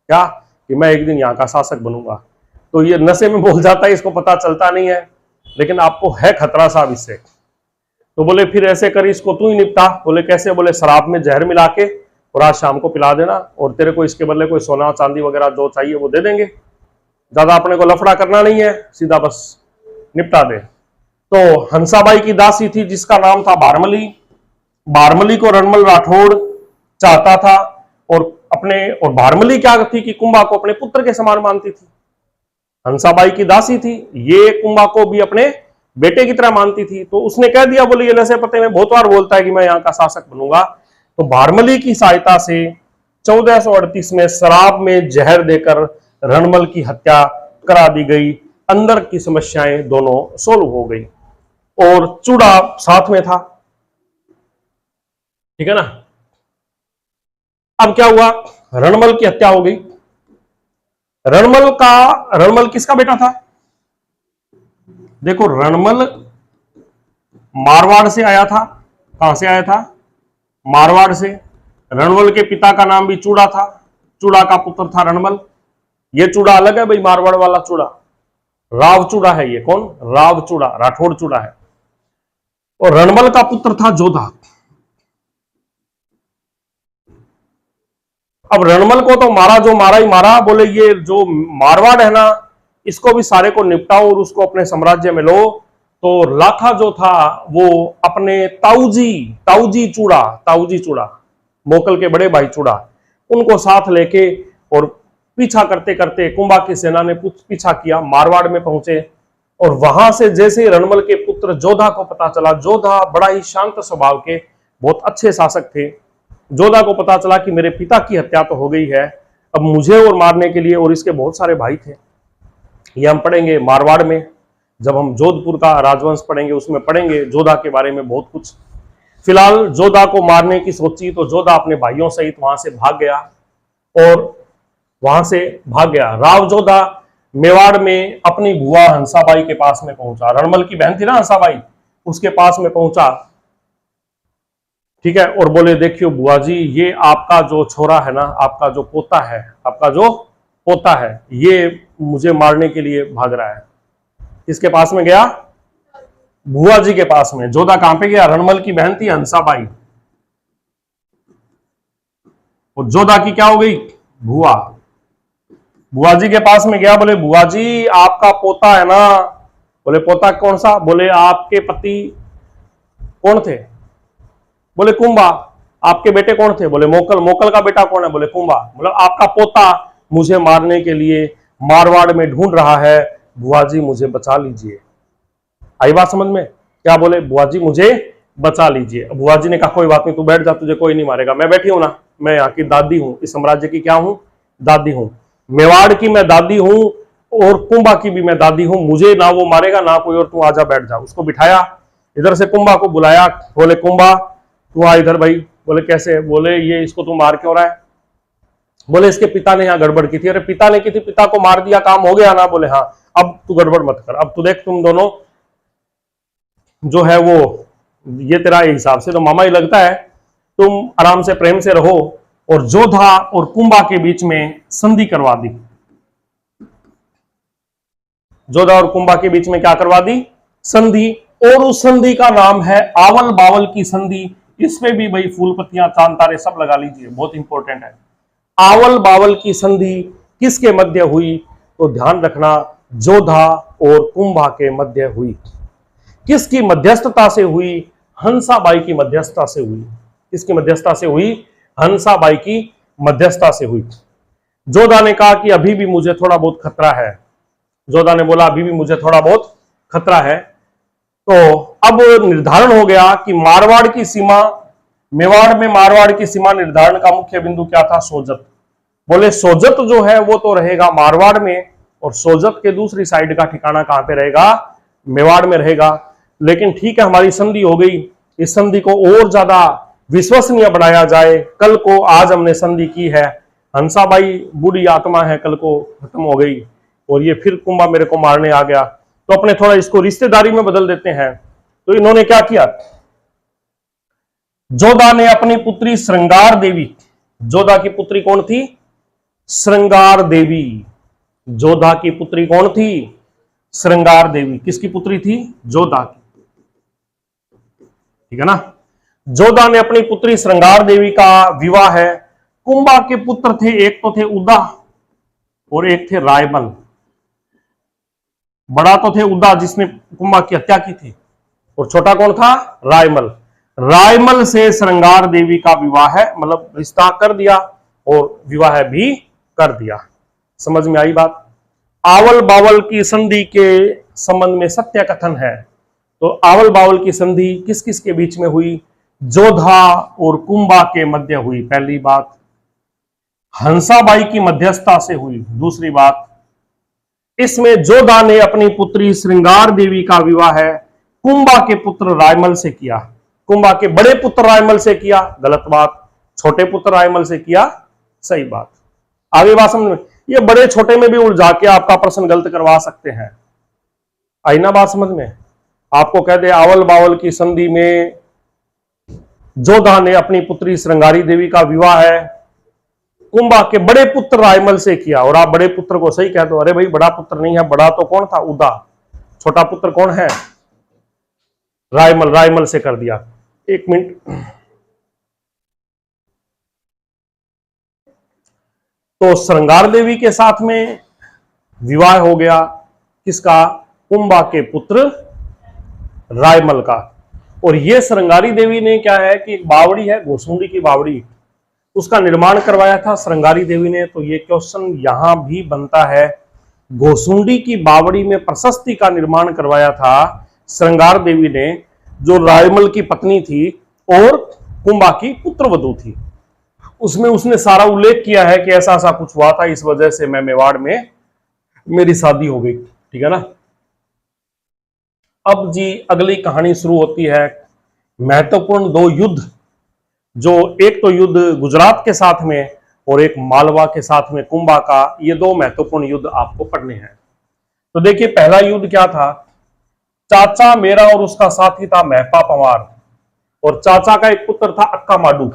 क्या कि मैं एक दिन यहाँ का शासक बनूंगा। तो ये नशे में बोल जाता है, इसको पता चलता नहीं है, लेकिन आपको है खतरा साहब इससे। तो बोले फिर ऐसे कर, इसको तू ही निपटा। बोले कैसे? बोले शराब में जहर मिला के और आज शाम को पिला देना, और तेरे को इसके बदले कोई सोना चांदी वगैरह जो चाहिए वो दे देंगे। ज्यादा अपने को लफड़ा करना नहीं है, सीधा बस निपटा दे। तो हंसाबाई की दासी थी जिसका नाम था भारमली। भारमली को रणमल राठौड़ चाहता था, और भारमली क्या थी कि कुंभा को अपने पुत्र के समान मानती थी। हंसाबाई की दासी थी, ये कुंभा को भी अपने बेटे की तरह मानती थी। तो उसने कह दिया, बोले ये नशे पते में बहुत बार बोलता है कि मैं यहाँ का शासक बनूंगा। तो भारमली की सहायता से 1438 में शराब में जहर देकर रणमल की हत्या करा दी गई। अंदर की समस्याएं दोनों सोल्व हो गई, और चूड़ा साथ में था। ठीक है ना? अब क्या हुआ? रणमल की हत्या हो गई। रणमल किसका बेटा था? देखो, रणमल मारवाड़ से आया था। कहां से आया था? मारवाड़ से। रणमल के पिता का नाम भी चूड़ा था, चूड़ा का पुत्र था रणमल। ये चूड़ा अलग है भाई, मारवाड़ वाला चूड़ा राव चूड़ा है। ये कौन? राव चूड़ा, राठौड़ चूड़ा है। और रणमल का पुत्र था जोधा। अब रणमल को तो मारा, जो मारा ही मारा। बोले ये जो मारवाड़ है ना, इसको भी सारे को निपटाओ और उसको अपने साम्राज्य में लो। तो लाखा जो था वो अपने ताऊजी चूड़ा, मोकल के बड़े भाई चूड़ा, उनको साथ लेके और पीछा करते करते कुंभा की सेना ने पीछा किया, मारवाड़ में पहुंचे। और वहां से जैसे रणमल के पुत्र जोधा को पता चला, जोधा बड़ा ही शांत स्वभाव के बहुत अच्छे शासक थे। जोधा को पता चला कि मेरे पिता की हत्या तो हो गई है, अब मुझे और मारने के लिए, और इसके बहुत सारे भाई थे। ये हम पढ़ेंगे मारवाड़ में, जब हम जोधपुर का राजवंश पढ़ेंगे उसमें पढ़ेंगे जोधा के बारे में बहुत कुछ। फिलहाल जोधा को मारने की सोची तो जोधा अपने भाइयों सहित वहां से भाग गया। राव जोधा मेवाड़ में अपनी बुआ हंसाबाई के पास में पहुंचा। रणमल की बहन थी ना हंसाबाई, उसके पास में पहुंचा। ठीक है? और बोले देखियो बुआ जी, ये आपका जो छोरा है ना, आपका जो पोता है, ये मुझे मारने के लिए भाग रहा है। किसके पास में गया? बुआ जी के पास में। जोधा कहां पे गया? रणमल की बहन थी हंसाबाई, और जोधा की क्या हो गई? बुआ जी के पास में गया। बोले बुआ जी, आपका पोता है ना? बोले पोता कौन सा? बोले आपके पति कौन थे? बोले कुंभा। आपके बेटे कौन थे? बोले मोकल का बेटा कौन है? बोले कुंभा। बोले आपका पोता मुझे मारने के लिए मारवाड़ में ढूंढ रहा है, बुआ जी मुझे बचा लीजिए। आई बात समझ में? क्या बोले? बुआ जी मुझे बचा लीजिए। बुआ जी ने कहा कोई बात नहीं, तू बैठ जा, तुझे कोई नहीं मारेगा, मैं बैठी हूं ना। मैं यहाँ की दादी हूं, इस साम्राज्य की क्या हूं, दादी हूं। मेवाड़ की मैं दादी हूं और कुंभा की भी मैं दादी हूं, मुझे ना वो मारेगा ना कोई और, तू आजा बैठ जा। उसको बिठाया, इधर से कुंभा को बुलाया, बोले कुंभा तू आ इधर भाई। बोले कैसे? बोले ये इसको तू मार क्यों रहा है? बोले इसके पिता ने यहाँ गड़बड़ की थी। अरे पिता ने की थी, पिता को मार दिया, काम हो गया ना? बोले हाँ। अब तू गड़बड़ मत कर, अब तू देख तुम दोनों जो है वो ये तेरा हिसाब से तो मामा ही लगता है, तुम आराम से प्रेम से रहो। और जोधा और कुंभा के बीच में संधि करवा दी। जोधा और कुंभा के बीच में क्या करवा दी? संधि। और उस संधि का नाम है आवल बावल की संधि। इसमें भी भाई फूल पत्तियां चांद तारे सब लगा लीजिए, बहुत इंपॉर्टेंट है। आवल बावल की संधि किसके मध्य हुई? तो ध्यान रखना, जोधा और कुंभा के मध्य हुई। किसकी मध्यस्थता से हुई? हंसाबाई की मध्यस्थता से हुई। किसकी मध्यस्थता से हुई? हंसाबाई की मध्यस्थता से हुई। जोधा ने कहा कि अभी भी मुझे थोड़ा बहुत खतरा है। जोधा ने बोला अभी भी मुझे थोड़ा बहुत खतरा है। तो अब निर्धारण हो गया कि मारवाड़ की सीमा, मेवाड़ में मारवाड़ की सीमा निर्धारण का मुख्य बिंदु क्या था? सोजत। बोले सोजत जो है वो तो रहेगा मारवाड़ में, और सोजत के दूसरी साइड का ठिकाना कहां पे रहेगा? मेवाड़ में रहेगा। लेकिन ठीक है, हमारी संधि हो गई, इस संधि को और ज्यादा विश्वसनीय बनाया जाए। कल को आज हमने संधि की है, हंसाबाई बूढ़ी आत्मा है, कल को खत्म हो गई और ये फिर कुंभा मेरे को मारने आ गया, तो अपने थोड़ा इसको रिश्तेदारी में बदल देते हैं। तो इन्होंने क्या किया? जोधा ने अपनी पुत्री श्रृंगार देवी, जोधा की पुत्री कौन थी? श्रृंगार देवी। जोधा की पुत्री कौन थी? श्रृंगार देवी। किसकी पुत्री थी? जोधा की। ठीक है ना? जोधा ने अपनी पुत्री श्रृंगार देवी का विवाह है। कुंभा के पुत्र थे, एक तो थे उदा और एक थे रायमल। बड़ा तो थे उदा जिसने कुंभा की हत्या की थी, और छोटा कौन था? रायमल। रायमल से श्रृंगार देवी का विवाह है, मतलब रिश्ता कर दिया और विवाह भी कर दिया। समझ में आई बात? आवल बावल की संधि के संबंध में सत्य कथन है। तो आवल बावल की संधि किस किस के बीच में हुई? जोधा और कुंभा के मध्य हुई, पहली बात। हंसाबाई की मध्यस्थता से हुई, दूसरी बात। इसमें जोधा ने अपनी पुत्री श्रृंगार देवी का विवाह है कुंभा के पुत्र रायमल से किया। कुंभा के बड़े पुत्र रायमल से किया, गलत बात। छोटे पुत्र रायमल से किया, सही बात। आगे बात समझ में? ये बड़े छोटे में भी उलझा के आपका प्रश्न गलत करवा सकते हैं। आई ना बात समझ में? आपको कह दे आवल बावल की संधि में जोधा ने अपनी पुत्री श्रृंगारी देवी का विवाह है कुंभा के बड़े पुत्र रायमल से किया, और आप बड़े पुत्र को सही कह दो, अरे भाई बड़ा पुत्र नहीं है, बड़ा तो कौन था? उदा। छोटा पुत्र कौन है? रायमल। रायमल से कर दिया। एक मिनट, तो श्रृंगार देवी के साथ में विवाह हो गया किसका? कुंभा के पुत्र रायमल का। और ये श्रृंगारी देवी ने क्या है कि एक बावड़ी है, घोसुंडी की बावड़ी, उसका निर्माण करवाया था श्रृंगारी देवी ने। तो ये क्वेश्चन यहां भी बनता है, घोसुंडी की बावड़ी में प्रशस्ति का निर्माण करवाया था श्रृंगार देवी ने, जो रायमल की पत्नी थी और कुंभा की पुत्रवधू थी। उसमें उसने सारा उल्लेख किया है कि ऐसा ऐसा कुछ हुआ था, इस वजह से मैं मेवाड़ में मेरी शादी हो गई। ठीक है ना? अब जी अगली कहानी शुरू होती है। महत्वपूर्ण दो युद्ध, जो एक तो युद्ध गुजरात के साथ में और एक मालवा के साथ में कुंभा का, ये दो महत्वपूर्ण युद्ध आपको पढ़ने हैं। तो देखिए पहला युद्ध क्या था? चाचा मेरा और उसका साथी था महपा पंवार, और चाचा का एक पुत्र था अक्का माडू।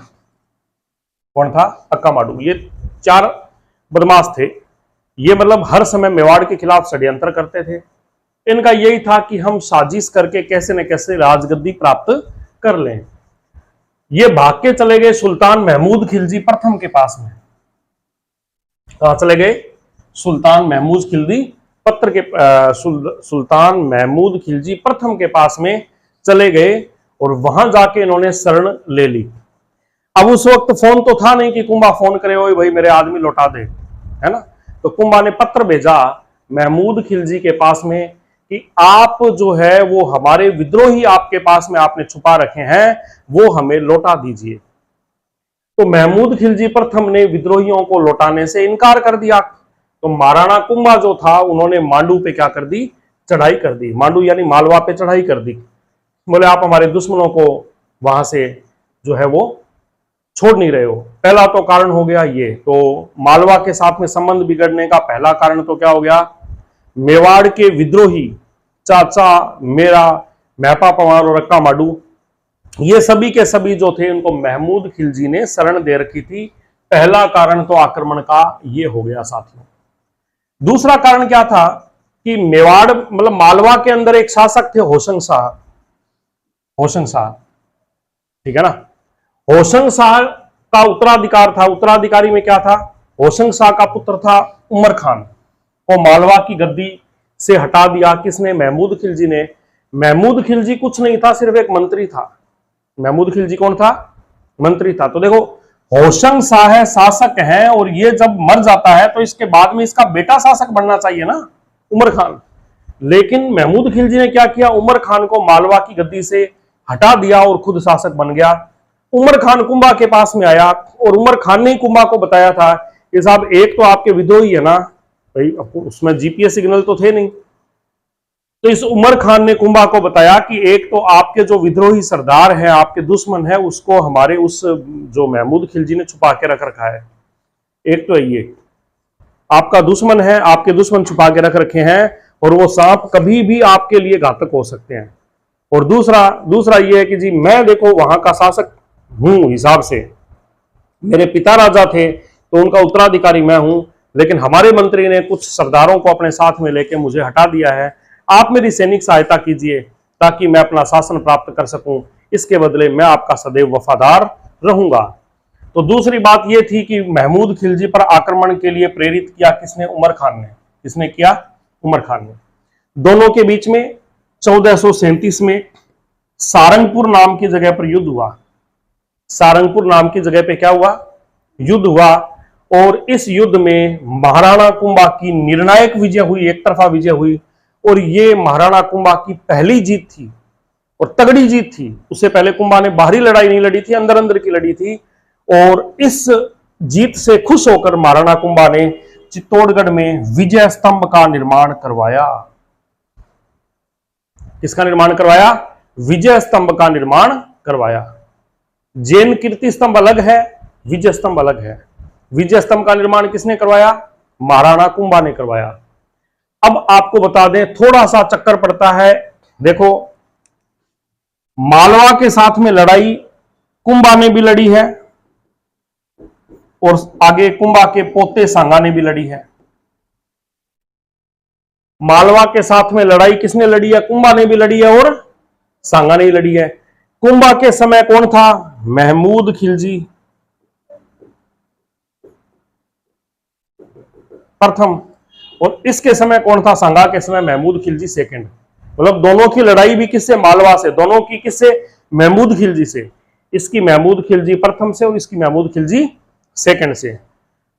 कौन था? अक्का माडू। ये चार बदमाश थे। ये मतलब हर समय मेवाड़ के खिलाफ षड्यंत्र करते थे। इनका यही था कि हम साजिश करके कैसे न कैसे राजगद्दी प्राप्त कर लें। ये भाग के चले गए सुल्तान महमूद खिलजी प्रथम के पास में। कहां चले गए? सुल्तान महमूद खिलजी पत्र के सुल्तान महमूद खिलजी प्रथम के पास में चले गए, और वहां जाके इन्होंने शरण ले ली। अब उस वक्त फोन तो था नहीं कि कुंभा फोन करे, ओए भाई मेरे आदमी लौटा दे, है ना? तो कुंभा ने पत्र भेजा महमूद खिलजी के पास में कि आप जो है वो हमारे विद्रोही आपके पास में आपने छुपा रखे हैं, वो हमें लौटा दीजिए। तो महमूद खिलजी प्रथम ने विद्रोहियों को लौटाने से इनकार कर दिया। तो महाराणा कुंभा जो था उन्होंने मांडू पे क्या कर दी, चढ़ाई कर दी। मांडू यानी मालवा पे चढ़ाई कर दी। बोले आप हमारे दुश्मनों को वहां से जो है वो छोड़ नहीं रहे हो। पहला तो कारण हो गया ये। तो मालवा के साथ में संबंध बिगड़ने का पहला कारण तो क्या हो गया, मेवाड़ के विद्रोही चाचा मेरा, महपा पवार और अक्का माडू, ये सभी के सभी जो थे उनको महमूद खिलजी ने शरण दे रखी थी। पहला कारण तो आक्रमण का ये हो गया साथियों। दूसरा कारण क्या था कि मेवाड़ मतलब मालवा के अंदर एक शासक थे होशंग शाह। होशंग शाह, ठीक है ना। होशंग शाह का उत्तराधिकार था। उत्तराधिकारी में क्या था, होशंग शाह का पुत्र था उमर खान को मालवा की गद्दी से हटा दिया। किसने, महमूद खिलजी ने। महमूद खिलजी कुछ नहीं था, सिर्फ एक मंत्री था। महमूद खिलजी कौन था, मंत्री था। तो देखो होशंग शाह है, शासक है, और ये जब मर जाता है तो इसके बाद में इसका बेटा शासक बनना चाहिए ना, उमर खान। लेकिन महमूद खिलजी ने क्या किया, उमर खान को मालवा की गद्दी से हटा दिया और खुद शासक बन गया। उमर खान कुंभा के पास में आया और उमर खान ने कुंभा को बताया था कि साहब एक तो आपके विद्रोही है ना भाई, उसमें जीपीएस सिग्नल तो थे नहीं। तो इस उमर खान ने कुंभा को बताया कि एक तो आपके जो विद्रोही सरदार है, आपके दुश्मन है, उसको हमारे उस जो महमूद खिलजी ने छुपा के रख रखा है। एक तो ये आपका दुश्मन है, आपके दुश्मन छुपा के रख रखे हैं और वो सांप कभी भी आपके लिए घातक हो सकते हैं। और दूसरा ये है कि जी मैं देखो वहां का शासक हूं, हिसाब से मेरे पिता राजा थे तो उनका उत्तराधिकारी मैं हूं, लेकिन हमारे मंत्री ने कुछ सरदारों को अपने साथ में लेके मुझे हटा दिया है। आप मेरी सैनिक सहायता कीजिए ताकि मैं अपना शासन प्राप्त कर सकूं, इसके बदले मैं आपका सदैव वफादार रहूंगा। तो दूसरी बात यह थी कि महमूद खिलजी पर आक्रमण के लिए प्रेरित किया किसने, उमर खान ने। किसने किया, उमर खान ने। दोनों के बीच में 1437 में सारंगपुर नाम की जगह पर युद्ध हुआ। सारंगपुर नाम की जगह पे क्या हुआ, युद्ध हुआ। और इस युद्ध में महाराणा कुंभा की निर्णायक विजय हुई, एक तरफा विजय हुई। और ये महाराणा कुंभा की पहली जीत थी और तगड़ी जीत थी। उससे पहले कुंभा ने बाहरी लड़ाई नहीं लड़ी थी, अंदर अंदर की लड़ी थी। और इस जीत से खुश होकर महाराणा कुंभा ने चित्तौड़गढ़ में विजय स्तंभ का निर्माण करवाया। किसका निर्माण करवाया, विजय स्तंभ का निर्माण करवाया। जैन कीर्ति स्तंभ अलग है, विजय स्तंभ अलग है। विजय स्तंभ का निर्माण किसने करवाया, महाराणा कुंभा ने करवाया। अब आपको बता दें, थोड़ा सा चक्कर पड़ता है। देखो मालवा के साथ में लड़ाई कुंभा ने भी लड़ी है और आगे कुंभा के पोते सांगा ने भी लड़ी है। मालवा के साथ में लड़ाई किसने लड़ी है, कुंभा ने भी लड़ी है और सांगा ने लड़ी है। कुंभा के समय कौन था, महमूद खिलजी प्रथम, और इसके समय कौन था, सांगा के समय महमूद खिलजी सेकंड। मतलब दोनों की लड़ाई भी किससे, मालवा से। दोनों की किससे, महमूद खिलजी से। इसकी महमूद खिलजी प्रथम से और इसकी महमूद खिलजी सेकंड से।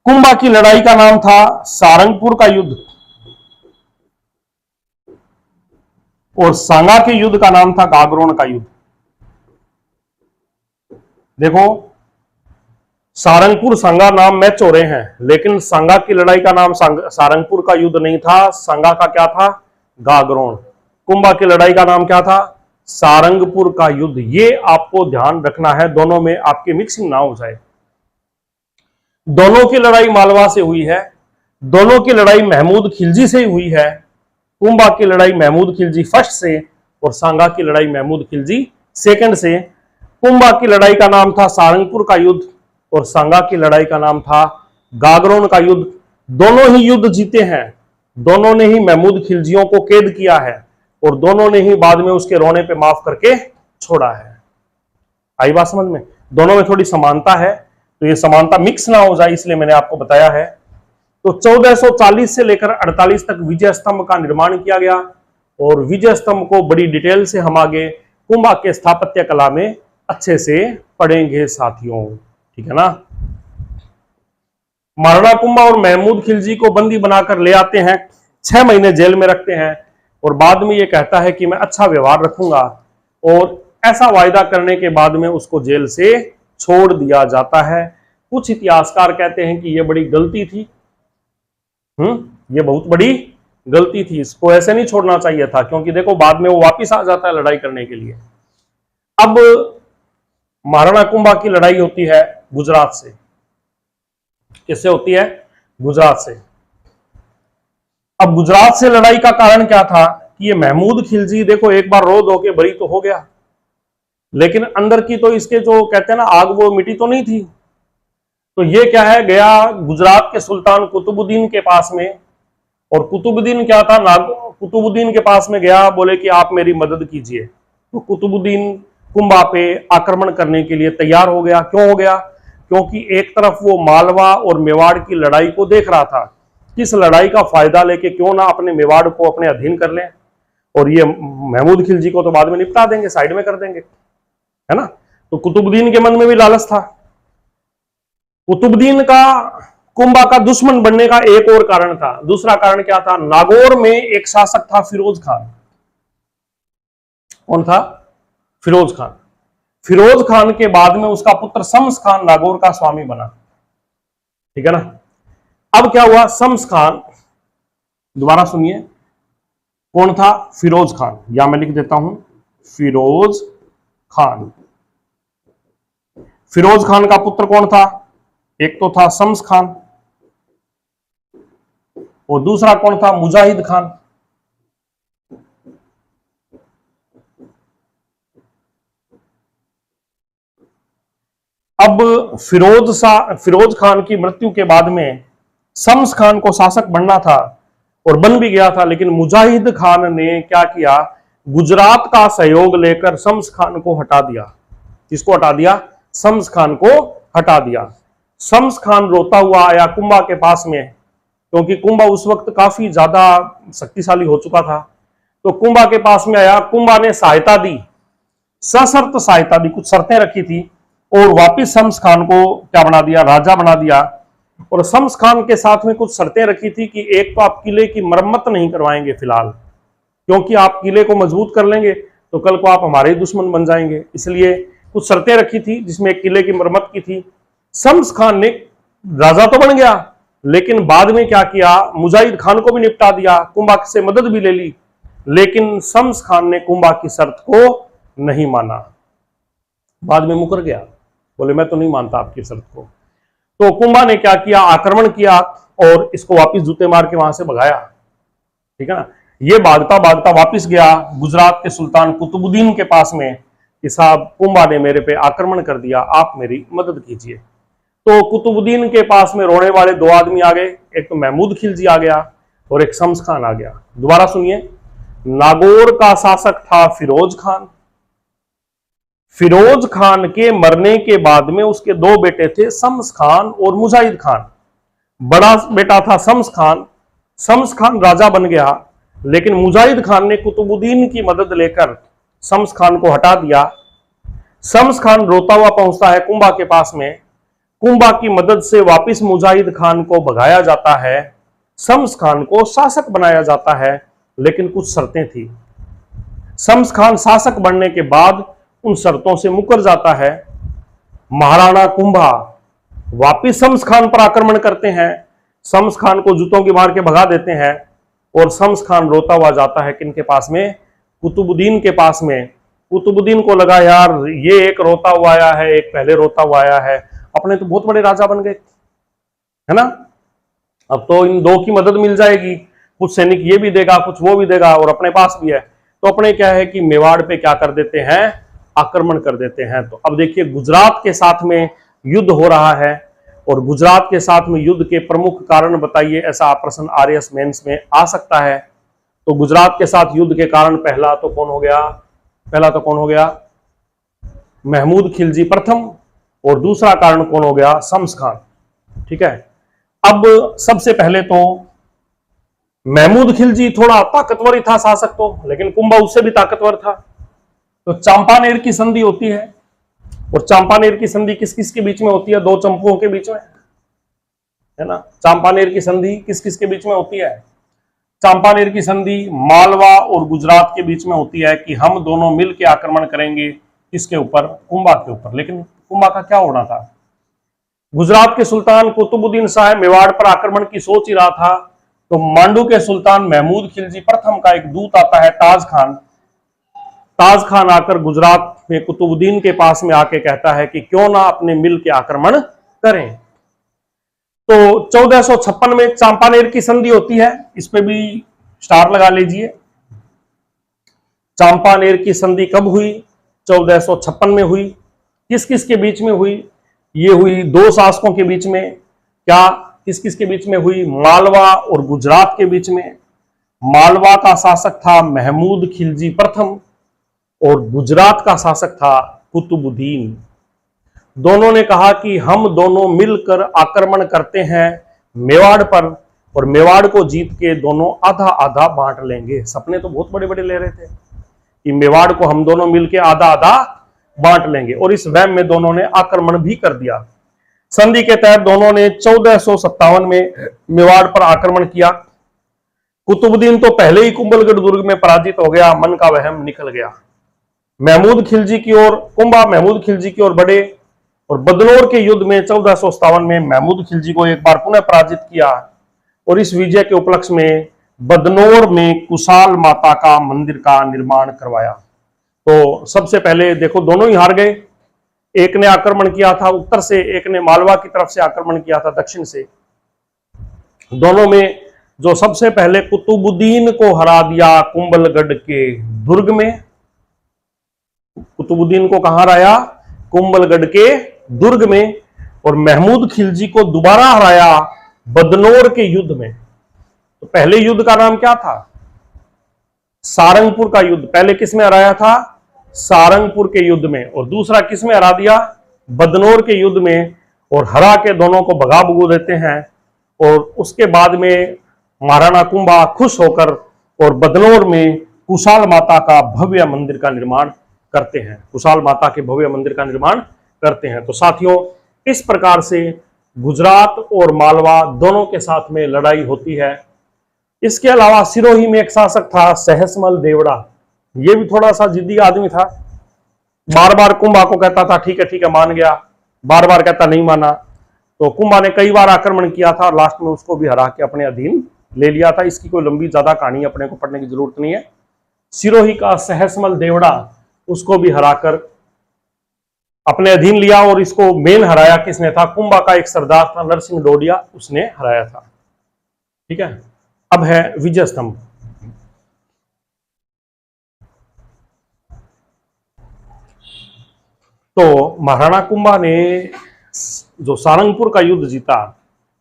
कुंभा की लड़ाई का नाम था सारंगपुर का युद्ध और सांगा के युद्ध का नाम था गागरोन का युद्ध। देखो सारंगपुर सांगा नाम मैच हो रहे हैं, लेकिन सांगा की लड़ाई का नाम सारंगपुर का युद्ध नहीं था, सांगा का क्या था, गागरोन। कुंभा की लड़ाई का नाम क्या था, सारंगपुर का युद्ध। ये आपको ध्यान रखना है, दोनों में आपकी मिक्सिंग ना हो जाए। दोनों की लड़ाई मालवा से हुई है, दोनों की लड़ाई महमूद खिलजी से हुई है। कुंभा की लड़ाई महमूद खिलजी फर्स्ट से और सांगा की लड़ाई महमूद खिलजी सेकंड से। कुंभा की लड़ाई का नाम था सारंगपुर का युद्ध और सांगा की लड़ाई का नाम था गागरोन का युद्ध। दोनों ही युद्ध जीते हैं, दोनों ने ही महमूद खिलजियों को कैद किया है और दोनों ने ही बाद में उसके रोने पे माफ करके छोड़ा है। आई बात समझ में, दोनों में थोड़ी समानता है, तो ये समानता मिक्स ना हो जाए इसलिए मैंने आपको बताया है। तो 1440 से लेकर 48 तक विजय स्तंभ का निर्माण किया गया और विजय स्तंभ को बड़ी डिटेल से हम आगे कुंभा के स्थापत्य कला में अच्छे से पढ़ेंगे साथियों, ठीक है ना। महाराणा कुंभा और महमूद खिलजी को बंदी बनाकर ले आते हैं, 6 महीने जेल में रखते हैं और बाद में ये कहता है कि मैं अच्छा व्यवहार रखूंगा और ऐसा वायदा करने के बाद में उसको जेल से छोड़ दिया जाता है। कुछ इतिहासकार कहते हैं कि यह बड़ी गलती थी। यह बहुत बड़ी गलती थी, इसको ऐसे नहीं छोड़ना चाहिए था, क्योंकि देखो बाद में वो वापिस आ जाता है लड़ाई करने के लिए। अब महाराणा कुंभा की लड़ाई होती है गुजरात से। किससे होती है? गुजरात से। अब गुजरात से लड़ाई का कारण क्या था कि ये महमूद खिलजी देखो एक बार रोध होके बरी तो हो गया, लेकिन अंदर की तो इसके जो कहते हैं ना आग, वो मिटी तो नहीं थी। तो ये क्या है, गया गुजरात के सुल्तान कुतुबुद्दीन के पास में, और कुतुबुद्दीन क्या था, कुतुबुद्दीन के पास में गया, बोले कि आप मेरी मदद कीजिए। तो कुतुबुद्दीन कुंभा पे आक्रमण करने के लिए तैयार हो गया। क्यों हो गया? क्योंकि एक तरफ वो मालवा और मेवाड़ की लड़ाई को देख रहा था, किस लड़ाई का फायदा लेके क्यों ना अपने मेवाड़ को अपने अधीन कर लें, और ये महमूद खिलजी को तो बाद में निपटा देंगे, साइड में कर देंगे, है ना। तो कुतुबुद्दीन के मन में भी लालच था। कुतुबुद्दीन का कुंभा का दुश्मन बनने का एक और कारण था। दूसरा कारण क्या था? नागौर में एक शासक था फिरोज खान। कौन था? फिरोज खान। फिरोज खान के बाद में उसका पुत्र शम्स खान नागौर का स्वामी बना। ठीक है ना। अब क्या हुआ? शम्स खान, दोबारा सुनिए, कौन था? फिरोज खान। या मैं लिख देता हूं, फिरोज खान। फिरोज खान का पुत्र कौन था? एक तो था शम्स खान, और दूसरा कौन था? मुजाहिद खान। अब फिरोज खान की मृत्यु के बाद में शम्स खान को शासक बनना था, और बन भी गया था, लेकिन मुजाहिद खान ने क्या किया? गुजरात का सहयोग लेकर शम्स खान को हटा दिया। किसको हटा दिया? शम्स खान को हटा दिया। शम्स खान रोता हुआ आया कुंभा के पास में, क्योंकि कुंभा उस वक्त काफी ज्यादा शक्तिशाली हो चुका था। तो कुंभा के पास में आया, कुंभा ने सहायता दी, सशर्त सहायता दी, कुछ शर्तें रखी थी, और वापिस शम्स खान को क्या बना दिया? राजा बना दिया। और शम्स खान के साथ में कुछ शर्तें रखी थी कि एक तो आप किले की मरम्मत नहीं करवाएंगे फिलहाल, क्योंकि आप किले को मजबूत कर लेंगे तो कल को आप हमारे ही दुश्मन बन जाएंगे, इसलिए कुछ शर्तें रखी थी जिसमें एक किले की मरम्मत की थी। शम्स खान ने राजा तो बन गया, लेकिन बाद में क्या किया? मुजाहिद खान को भी निपटा दिया, कुंभा से मदद भी ले ली, लेकिन शम्स खान ने कुंभा की शर्त को नहीं माना, बाद में मुकर गया, बोले मैं तो नहीं मानता आपकी शर्त को। तो कुंभा ने क्या किया? आक्रमण किया और इसको वापस जूते मार के वहां से भगाया। ठीक है ना। ये भागता भागता वापस गया गुजरात के सुल्तान कुतुबुद्दीन के पास में कि साहब कुंभा ने मेरे पे आक्रमण कर दिया, आप मेरी मदद कीजिए। तो कुतुबुद्दीन के पास में रोने वाले दो आदमी आ गए, एक तो महमूद खिलजी आ गया और एक शम्स खान आ गया। दोबारा सुनिए, नागौर का शासक था फिरोज खान। फिरोज खान के मरने के बाद में उसके दो बेटे थे, शम्स खान और मुजाहिद खान। बड़ा बेटा था शम्स खान। शम्स खान राजा बन गया, लेकिन मुजाहिद खान ने कुतुबुद्दीन की मदद लेकर शम्स खान को हटा दिया। शम्स खान रोता हुआ पहुंचता है कुंभा के पास में। कुंभा की मदद से वापिस मुजाहिद खान को भगाया जाता है, शम्स खान को शासक बनाया जाता है, लेकिन कुछ शर्तें थी। शम्स खान शासक बनने के बाद उन शर्तों से मुकर जाता है। महाराणा कुंभा वापिस शम्स खान पर आक्रमण करते हैं, शम्स खान को जूतों की मार के भगा देते हैं, और शम्स खान रोता हुआ जाता है किनके पास में? कुतुबुद्दीन के पास में। कुतुबुद्दीन को लगा यार ये एक रोता हुआ आया है, एक पहले रोता हुआ आया है, अपने तो बहुत बड़े राजा बन गए, है ना। अब तो इन दो की मदद मिल जाएगी, कुछ सैनिक ये भी देगा, कुछ वो भी देगा, और अपने पास भी है। तो अपने क्या है कि मेवाड़ पे क्या कर देते हैं? आक्रमण कर देते हैं। तो अब देखिए गुजरात के साथ में युद्ध हो रहा है, और गुजरात के साथ में युद्ध के प्रमुख कारण बताइए, ऐसा प्रश्न आरएस मेंस में आ सकता है। तो गुजरात के साथ युद्ध के कारण पहला तो कौन हो गया? महमूद खिलजी प्रथम, और दूसरा कारण कौन हो गया? शम्स खान। ठीक है। अब सबसे पहले तो महमूद खिलजी थोड़ा ताकतवर ही था शासक तो, लेकिन कुंभा उससे भी ताकतवर था। तो चांपानेर की संधि होती है, और चांपानेर की संधि किस किस के बीच में होती है? दो चंपुओं के बीच में, है ना। चांपानेर की संधि किस किस के बीच में होती है? चांपानेर की संधि मालवा और गुजरात के बीच में होती है कि हम दोनों मिल के आक्रमण करेंगे किसके ऊपर? कुंभा के ऊपर। लेकिन कुंभा का क्या होना था। गुजरात के सुल्तान कुतुबुद्दीन शाह मेवाड़ पर आक्रमण की सोच ही रहा था, तो मांडू के सुल्तान महमूद खिलजी प्रथम का एक दूत आता है ताज खान। ताज खान आकर गुजरात में कुतुबुद्दीन के पास में आके कहता है कि क्यों ना अपने मिल के आक्रमण करें। तो 1456 में चांपानेर की संधि होती है, इस पे भी स्टार लगा लीजिए। चांपानेर की संधि कब हुई? 1456 में हुई। किस किस के बीच में हुई? ये हुई दो शासकों के बीच में। क्या किस किस के बीच में हुई? मालवा और गुजरात के बीच में। मालवा का शासक था महमूद खिलजी प्रथम और गुजरात का शासक था कुतुबुद्दीन। दोनों ने कहा कि हम दोनों मिलकर आक्रमण करते हैं मेवाड़ पर, और मेवाड़ को जीत के दोनों आधा आधा बांट लेंगे। सपने तो बहुत बड़े बड़े ले रहे थे कि मेवाड़ को हम दोनों मिलकर आधा आधा बांट लेंगे, और इस वहम में दोनों ने आक्रमण भी कर दिया। संधि के तहत दोनों ने 1457 में मेवाड़ पर आक्रमण किया। कुतुबुद्दीन तो पहले ही कुंभलगढ़ दुर्ग में पराजित हो गया, मन का वहम निकल गया। महमूद खिलजी की ओर कुंभा महमूद खिलजी की ओर बढ़े, और बदनौर के युद्ध में 1457 में महमूद खिलजी को एक बार पुनः पराजित किया, और इस विजय के उपलक्ष्य में बदनौर में कुशाल माता का मंदिर का निर्माण करवाया। तो सबसे पहले देखो दोनों ही हार गए, एक ने आक्रमण किया था उत्तर से, एक ने मालवा की तरफ से आक्रमण किया था दक्षिण से। दोनों में जो सबसे पहले कुतुबुद्दीन को हरा दिया कुंभलगढ़ के दुर्ग में। कुतुबुद्दीन को कहां हराया? कुंभलगढ़ के दुर्ग में। और महमूद खिलजी को दोबारा हराया बदनौर के युद्ध में। तो पहले युद्ध का नाम क्या था? सारंगपुर का युद्ध। पहले किसमें हराया था? सारंगपुर के युद्ध में। और दूसरा किसमें हरा दिया? बदनौर के युद्ध में। और हरा के दोनों को भगा भगू देते हैं, और उसके बाद में महाराणा कुंभा खुश होकर और बदनौर में कुशाल माता का भव्य मंदिर का निर्माण करते हैं। कुशाल माता के भव्य मंदिर का निर्माण करते हैं। तो साथियों, इस प्रकार से गुजरात और मालवा दोनों के साथ में लड़ाई होती है। इसके अलावा सिरोही में एक शासक था सहसमल देवड़ा। ये भी थोड़ा सा जिद्दी आदमी था, बार बार कुंभा को कहता था ठीक है मान गया, बार बार कहता नहीं माना। तो कुंभा ने कई बार आक्रमण किया था, लास्ट में उसको भी हरा के अपने अधीन ले लिया था। इसकी कोई लंबी ज्यादा कहानी अपने को पढ़ने की जरूरत नहीं है। सिरोही का सहसमल देवड़ा, उसको भी हराकर अपने अधीन लिया, और इसको मेन हराया किसने था? कुंभा का एक सरदार था नरसिंह डोडिया, उसने हराया था। ठीक है, अब है विजय स्तंभ। तो महाराणा कुंभा ने जो सारंगपुर का युद्ध जीता,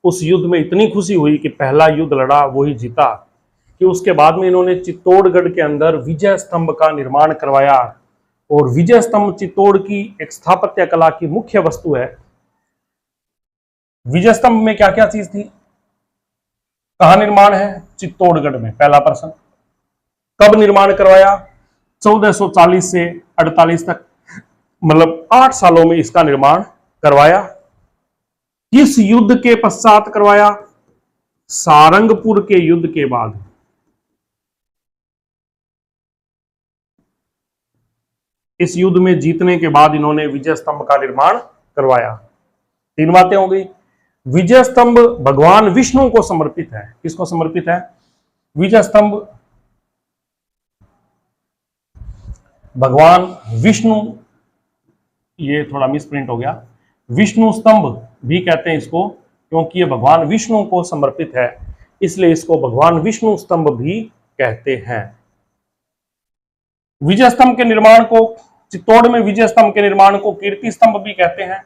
उस युद्ध में इतनी खुशी हुई कि पहला युद्ध लड़ा वही जीता, कि उसके बाद में इन्होंने चित्तौड़गढ़ के अंदर विजय स्तंभ का निर्माण करवाया। और विजय स्तंभ चित्तौड़ की एक स्थापत्य कला की मुख्य वस्तु है। विजय स्तंभ में क्या क्या चीज थी? कहां निर्माण है? चित्तौड़गढ़ में। पहला प्रश्न, कब निर्माण करवाया? 1440 से 48 तक, मतलब 8 सालों में इसका निर्माण करवाया। किस युद्ध के पश्चात करवाया? सारंगपुर के युद्ध के बाद। इस युद्ध में जीतने के बाद इन्होंने विजय स्तंभ का निर्माण करवाया। 3 बातें हो गई। विजय स्तंभ भगवान विष्णु को समर्पित है। किसको समर्पित है? विजय स्तंभ भगवान विष्णु, ये थोड़ा मिसप्रिंट हो गया, विष्णु स्तंभ भी कहते हैं इसको, क्योंकि ये भगवान विष्णु को समर्पित है, इसलिए इसको भगवान विष्णु स्तंभ भी कहते हैं। विजय स्तंभ के निर्माण को, चित्तौड़ में विजय स्तंभ के निर्माण को कीर्ति स्तंभ भी कहते हैं।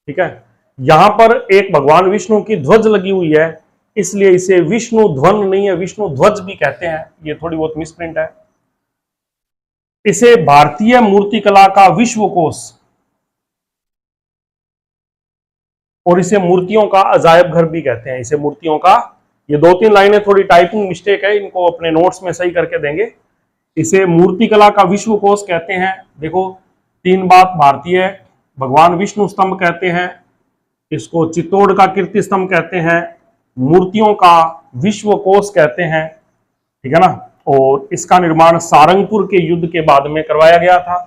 ठीक है, यहां पर एक भगवान विष्णु की ध्वज लगी हुई है, इसलिए इसे विष्णु ध्वन नहीं है, विष्णु ध्वज भी कहते हैं। ये थोड़ी बहुत मिसप्रिंट है। इसे भारतीय मूर्तिकला का विश्वकोश और इसे मूर्तियों का अजायब घर भी कहते हैं। इसे मूर्तियों का, ये 2-3 लाइनें थोड़ी टाइपिंग मिस्टेक है, इनको अपने नोट्स में सही करके देंगे। इसे मूर्तिकला का विश्वकोश कहते हैं। देखो 3 बात, भारतीय, भगवान विष्णु स्तंभ कहते हैं, इसको चित्तौड़ का कीर्ति स्तंभ कहते हैं, मूर्तियों का विश्वकोश कहते हैं। ठीक है ना। और इसका निर्माण सारंगपुर के युद्ध के बाद में करवाया गया था।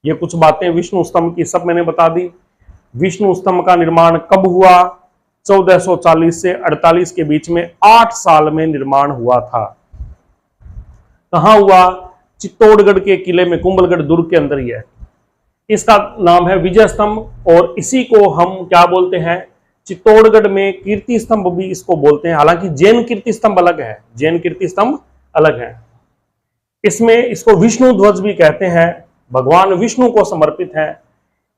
ये कुछ बातें विष्णु स्तंभ की सब मैंने बता दी। विष्णु स्तंभ का निर्माण कब हुआ? 1440 से 48 के बीच में 8 साल में निर्माण हुआ था। कहां हुआ? चित्तौड़गढ़ के किले में, कुंभलगढ़ दुर्ग के अंदर ही है। इसका नाम है विजय स्तंभ और इसी को हम क्या बोलते हैं? चित्तौड़गढ़ में कीर्ति स्तंभ भी इसको बोलते हैं। हालांकि जैन कीर्ति स्तंभ अलग है, जैन कीर्ति स्तंभ अलग है। इसमें इसको विष्णु ध्वज भी कहते हैं, भगवान विष्णु को समर्पित है।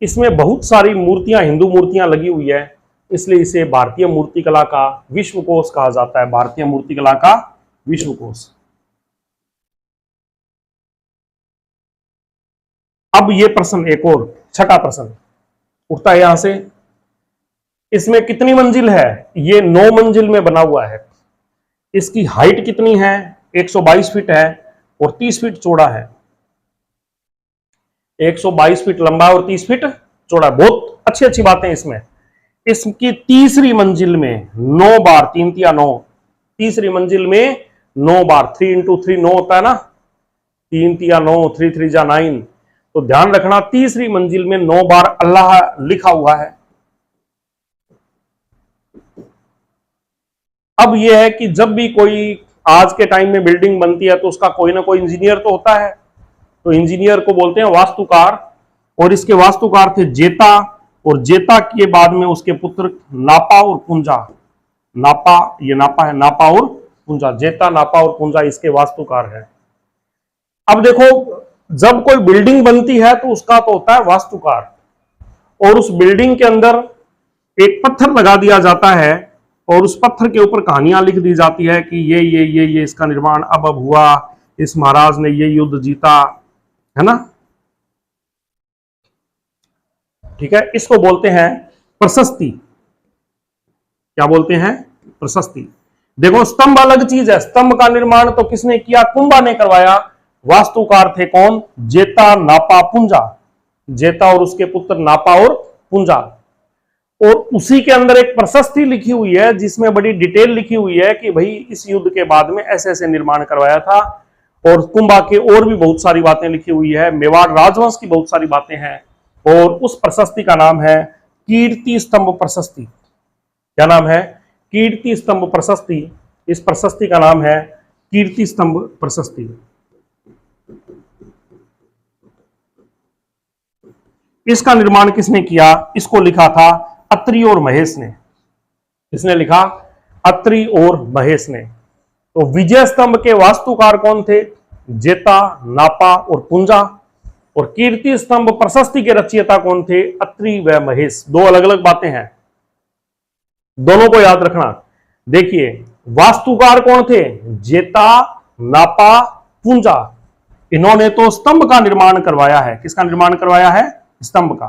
इसमें बहुत सारी मूर्तियां, हिंदू मूर्तियां लगी हुई है, इसलिए इसे भारतीय मूर्तिकला का विश्वकोश कहा जाता है। भारतीय मूर्तिकला का विश्वकोश। अब ये प्रश्न, एक और छठा प्रश्न उठता है यहां से, इसमें कितनी मंजिल है? ये 9 मंजिल में बना हुआ है। इसकी हाइट कितनी है? 122 फीट है और 30 फीट चौड़ा है। 122 फीट लंबा और 30 फीट चौड़ा। बहुत अच्छी अच्छी बातें इसमें। इसकी तीसरी मंजिल में 9 बार, 3 तिया 9, तीसरी मंजिल में 9 बार, 3 × 3 9 होता है ना, 3 तिया 9, 3 3 जा 9। तो ध्यान रखना, तीसरी मंजिल में 9 बार अल्लाह लिखा हुआ है। अब यह है कि जब भी कोई आज के टाइम में बिल्डिंग बनती है तो उसका कोई ना कोई इंजीनियर तो होता है, तो इंजीनियर को बोलते हैं वास्तुकार। और इसके वास्तुकार थे जेता, और जेता के बाद में उसके पुत्र नापा और पुंजा। नापा, ये नापा है, नापा और पुंजा, जेता, नापा और पुंजा इसके वास्तुकार है। अब देखो, जब कोई बिल्डिंग बनती है तो उसका तो होता है वास्तुकार, और उस बिल्डिंग के अंदर एक पत्थर लगा दिया जाता है और उस पत्थर के ऊपर कहानियां लिख दी जाती है कि ये इसका निर्माण अब हुआ, इस महाराज ने ये युद्ध जीता, है ना। ठीक है, इसको बोलते हैं प्रशस्ति। क्या बोलते हैं? प्रशस्ति। देखो, स्तंभ अलग चीज है। स्तंभ का निर्माण तो किसने किया? कुंभा ने करवाया। वास्तुकार थे कौन? जेता, नापा, पुंजा। जेता और उसके पुत्र नापा और पुंजा। और उसी के अंदर एक प्रशस्ति लिखी हुई है जिसमें बड़ी डिटेल लिखी हुई है कि भाई इस युद्ध के बाद में ऐसे ऐसे निर्माण करवाया था। और कुंभा के और भी बहुत सारी बातें लिखी हुई है, मेवाड़ राजवंश की बहुत सारी बातें हैं। और उस प्रशस्ति का नाम है कीर्ति स्तंभ प्रशस्ति। क्या नाम है? कीर्ति स्तंभ प्रशस्ति। इस प्रशस्ति का नाम है कीर्ति स्तंभ प्रशस्ति। इसका निर्माण किसने किया? इसको लिखा था अत्रि और महेश ने। किसने लिखा? अत्रि और महेश ने। तो विजय स्तंभ के वास्तुकार कौन थे? जेता, नापा और पुंजा। और कीर्ति स्तंभ प्रशस्ति के रचयिता कौन थे? अत्रि व महेश। दो अलग अलग बातें हैं, दोनों को याद रखना। देखिए, वास्तुकार कौन थे? जेता, नापा, पुंजा। इन्होंने तो स्तंभ का निर्माण करवाया है। किसका निर्माण करवाया है? स्तंभ का।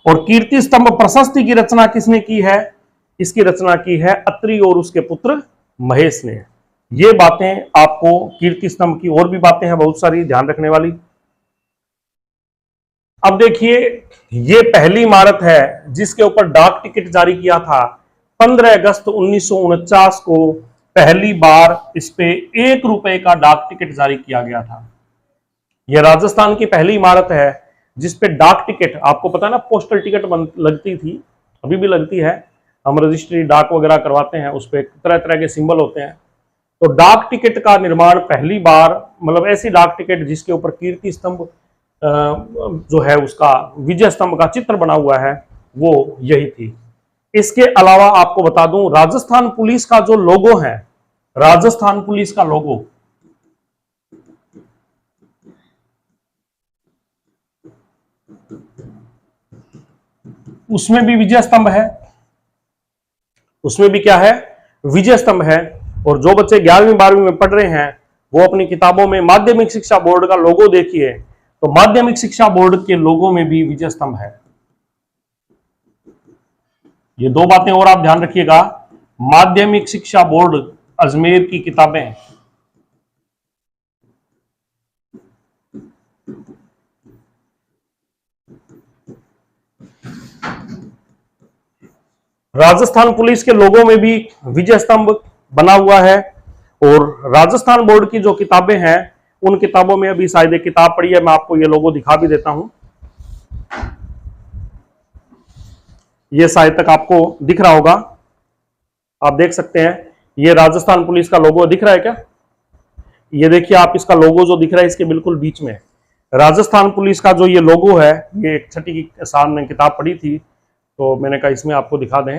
और कीर्ति स्तंभ प्रशस्ति की रचना किसने की है? इसकी रचना की है अत्रि और उसके पुत्र महेश ने। ये बातें आपको, कीर्ति स्तंभ की और भी बातें हैं बहुत सारी ध्यान रखने वाली। अब देखिए, ये पहली इमारत है जिसके ऊपर डाक टिकट जारी किया था। 15 अगस्त 1949 को पहली बार इस पे 1 रुपए का डाक टिकट जारी किया गया था। यह राजस्थान की पहली इमारत है जिसपे डाक टिकट, आपको पता है ना, पोस्टल टिकट लगती थी, अभी भी लगती है। हम रजिस्ट्री डाक वगैरह करवाते हैं, उस पर तरह तरह के सिंबल होते हैं। तो डाक टिकट का निर्माण पहली बार, मतलब ऐसी डाक टिकट जिसके ऊपर कीर्ति स्तंभ जो है उसका विजय स्तंभ का चित्र बना हुआ है, वो यही थी। इसके अलावा आपको बता दूं, राजस्थान पुलिस का जो लोगो है, राजस्थान पुलिस का लोगो, उसमें भी विजय स्तंभ है। उसमें भी क्या है? विजय स्तंभ है। और जो बच्चे 11वीं 12वीं में पढ़ रहे हैं वो अपनी किताबों में माध्यमिक शिक्षा बोर्ड का लोगो देखिए, तो माध्यमिक शिक्षा बोर्ड के लोगो में भी विजय स्तंभ है। ये 2 बातें और आप ध्यान रखिएगा। माध्यमिक शिक्षा बोर्ड अजमेर की किताबें, राजस्थान पुलिस के लोगों में भी विजय स्तंभ बना हुआ है। और राजस्थान बोर्ड की जो किताबें हैं उन किताबों में अभी शायद एक किताब पढ़ी है, मैं आपको ये लोगो दिखा भी देता हूं। ये शायद तक आपको दिख रहा होगा, आप देख सकते हैं। ये राजस्थान पुलिस का लोगो दिख रहा है क्या? ये देखिए आप, इसका लोगो जो दिख रहा है इसके बिल्कुल बीच में राजस्थान पुलिस का जो ये लोगो है, ये एक छठी की साल में किताब पढ़ी थी तो मैंने कहा इसमें आपको दिखा दें।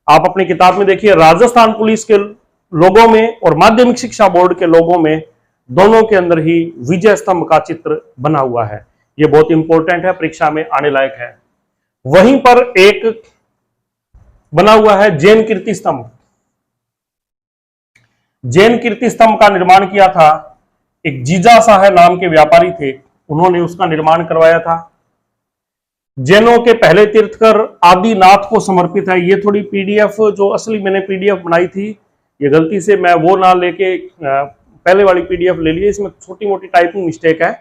आप अपनी किताब में देखिए, राजस्थान पुलिस के लोगों में और माध्यमिक शिक्षा बोर्ड के लोगों में दोनों के अंदर ही विजय स्तंभ का चित्र बना हुआ है। ये बहुत इंपॉर्टेंट है, परीक्षा में आने लायक है। वहीं पर एक बना हुआ है जैन कीर्ति स्तंभ। जैन कीर्ति स्तंभ का निर्माण किया था एक जीजा साह नाम के व्यापारी थे, उन्होंने उसका निर्माण करवाया था। जैनों के पहले तीर्थकर आदिनाथ को समर्पित है। ये थोड़ी पीडीएफ जो असली मैंने पीडीएफ बनाई थी, ये गलती से मैं वो ना लेके पहले वाली पीडीएफ ले ली, इसमें छोटी मोटी टाइपिंग मिस्टेक है।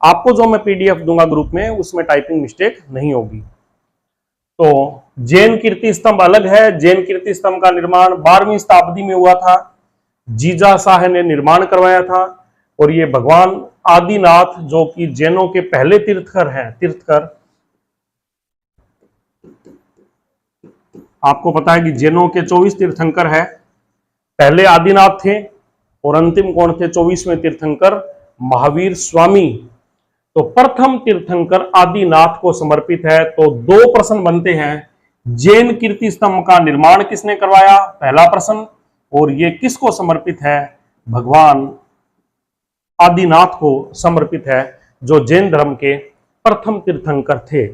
आपको जो मैं पीडीएफ दूंगा ग्रुप में उसमें टाइपिंग मिस्टेक नहीं होगी। तो जैन कीर्ति स्तंभ अलग है। जैन कीर्ति स्तंभ का निर्माण 12वीं शताब्दी में हुआ था, जीजा शाह ने निर्माण करवाया था। और ये भगवान आदिनाथ जो कि जैनों के पहले तीर्थकर हैं, तीर्थकर, आपको पता है कि जैनों के 24 तीर्थंकर है, पहले आदिनाथ थे और अंतिम कौन थे? 24वें तीर्थंकर महावीर स्वामी। तो प्रथम तीर्थंकर आदिनाथ को समर्पित है। तो दो प्रश्न बनते हैं, जैन कीर्ति स्तंभ का निर्माण किसने करवाया? पहला प्रश्न। और ये किसको समर्पित है? भगवान आदिनाथ को समर्पित है, जो जैन धर्म के प्रथम तीर्थंकर थे।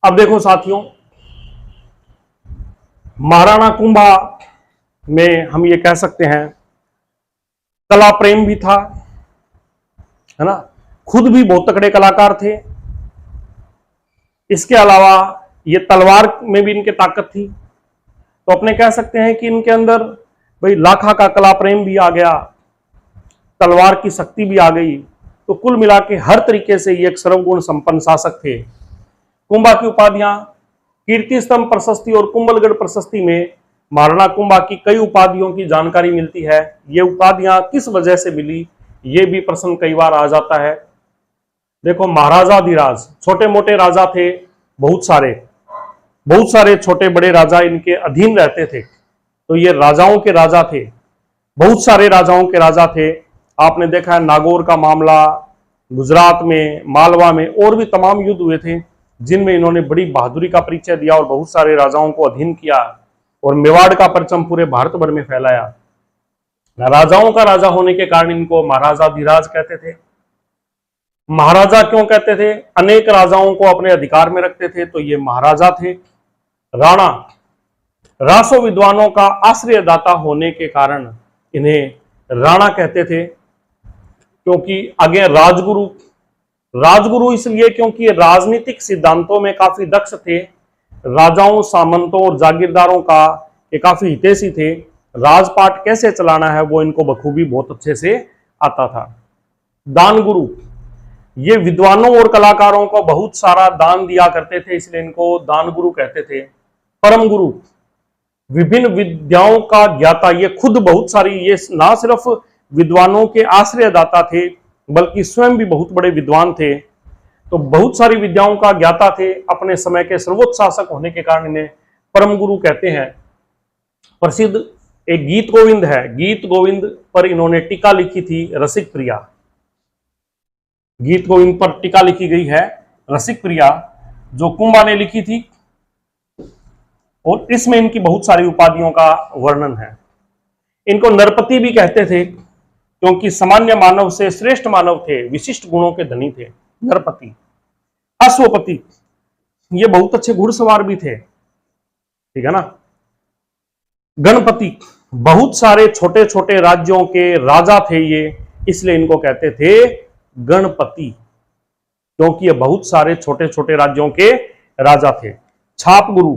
अब देखो साथियों, महाराणा कुंभा में हम ये कह सकते हैं कला प्रेम भी था, है ना, खुद भी बहुत तगड़े कलाकार थे। इसके अलावा ये तलवार में भी इनके ताकत थी। तो अपने कह सकते हैं कि इनके अंदर भाई लाखा का कला प्रेम भी आ गया, तलवार की शक्ति भी आ गई। तो कुल मिला के हर तरीके से ये एक सर्वगुण संपन्न शासक थे। कुंभा की उपाधियां, कीर्ति स्तंभ प्रशस्ति और कुंभलगढ़ प्रशस्ति में महाराणा कुंभा की कई उपाधियों की जानकारी मिलती है। ये उपाधियां किस वजह से मिली, ये भी प्रश्न कई बार आ जाता है। देखो, महाराजाधिराज, छोटे मोटे राजा थे, बहुत सारे छोटे बड़े राजा इनके अधीन रहते थे। तो ये राजाओं के राजा थे, बहुत सारे राजाओं के राजा थे। आपने देखा है नागौर का मामला, गुजरात में, मालवा में और भी तमाम युद्ध हुए थे जिनमें इन्होंने बड़ी बहादुरी का परिचय दिया और बहुत सारे राजाओं को अधीन किया और मेवाड़ का परचम पूरे भारत भर में फैलाया। राजाओं का राजा होने के कारण इनको महाराजाधिराज कहते थे। महाराजा क्यों कहते थे? अनेक राजाओं को अपने अधिकार में रखते थे, तो ये महाराजा थे। राणा, रासो विद्वानों का आश्रयदाता होने के कारण इन्हें राणा कहते थे। क्योंकि आगे राजगुरु इसलिए क्योंकि राजनीतिक सिद्धांतों में काफी दक्ष थे, राजाओं, सामंतों और जागीरदारों का ये काफी हितैषी थे। राजपाट कैसे चलाना है वो इनको बखूबी बहुत अच्छे से आता था। दान गुरु, ये विद्वानों और कलाकारों को बहुत सारा दान दिया करते थे, इसलिए इनको दान गुरु कहते थे। परम गुरु, विभिन्न विद्याओं का ज्ञाता, ये खुद बहुत सारी, ये ना सिर्फ विद्वानों के आश्रयदाता थे बल्कि स्वयं भी बहुत बड़े विद्वान थे। तो बहुत सारी विद्याओं का ज्ञाता थे, अपने समय के सर्वोच्च शासक होने के कारण इन्हें परम गुरु कहते हैं। प्रसिद्ध एक गीत गोविंद है, गीत गोविंद पर इन्होंने टीका लिखी थी रसिक प्रिया। गीत गोविंद पर टीका लिखी गई है रसिक प्रिया, जो कुंभा ने लिखी थी, और इसमें इनकी बहुत सारी उपाधियों का वर्णन है। इनको नरपति भी कहते थे क्योंकि सामान्य मानव से श्रेष्ठ मानव थे, विशिष्ट गुणों के धनी थे नरपति। अश्वपति, ये बहुत अच्छे घुड़सवार भी थे, ठीक है ना। गणपति, बहुत सारे छोटे छोटे राज्यों के राजा थे ये, इसलिए इनको कहते थे गणपति, क्योंकि ये बहुत सारे छोटे छोटे राज्यों के राजा थे। छाप गुरु,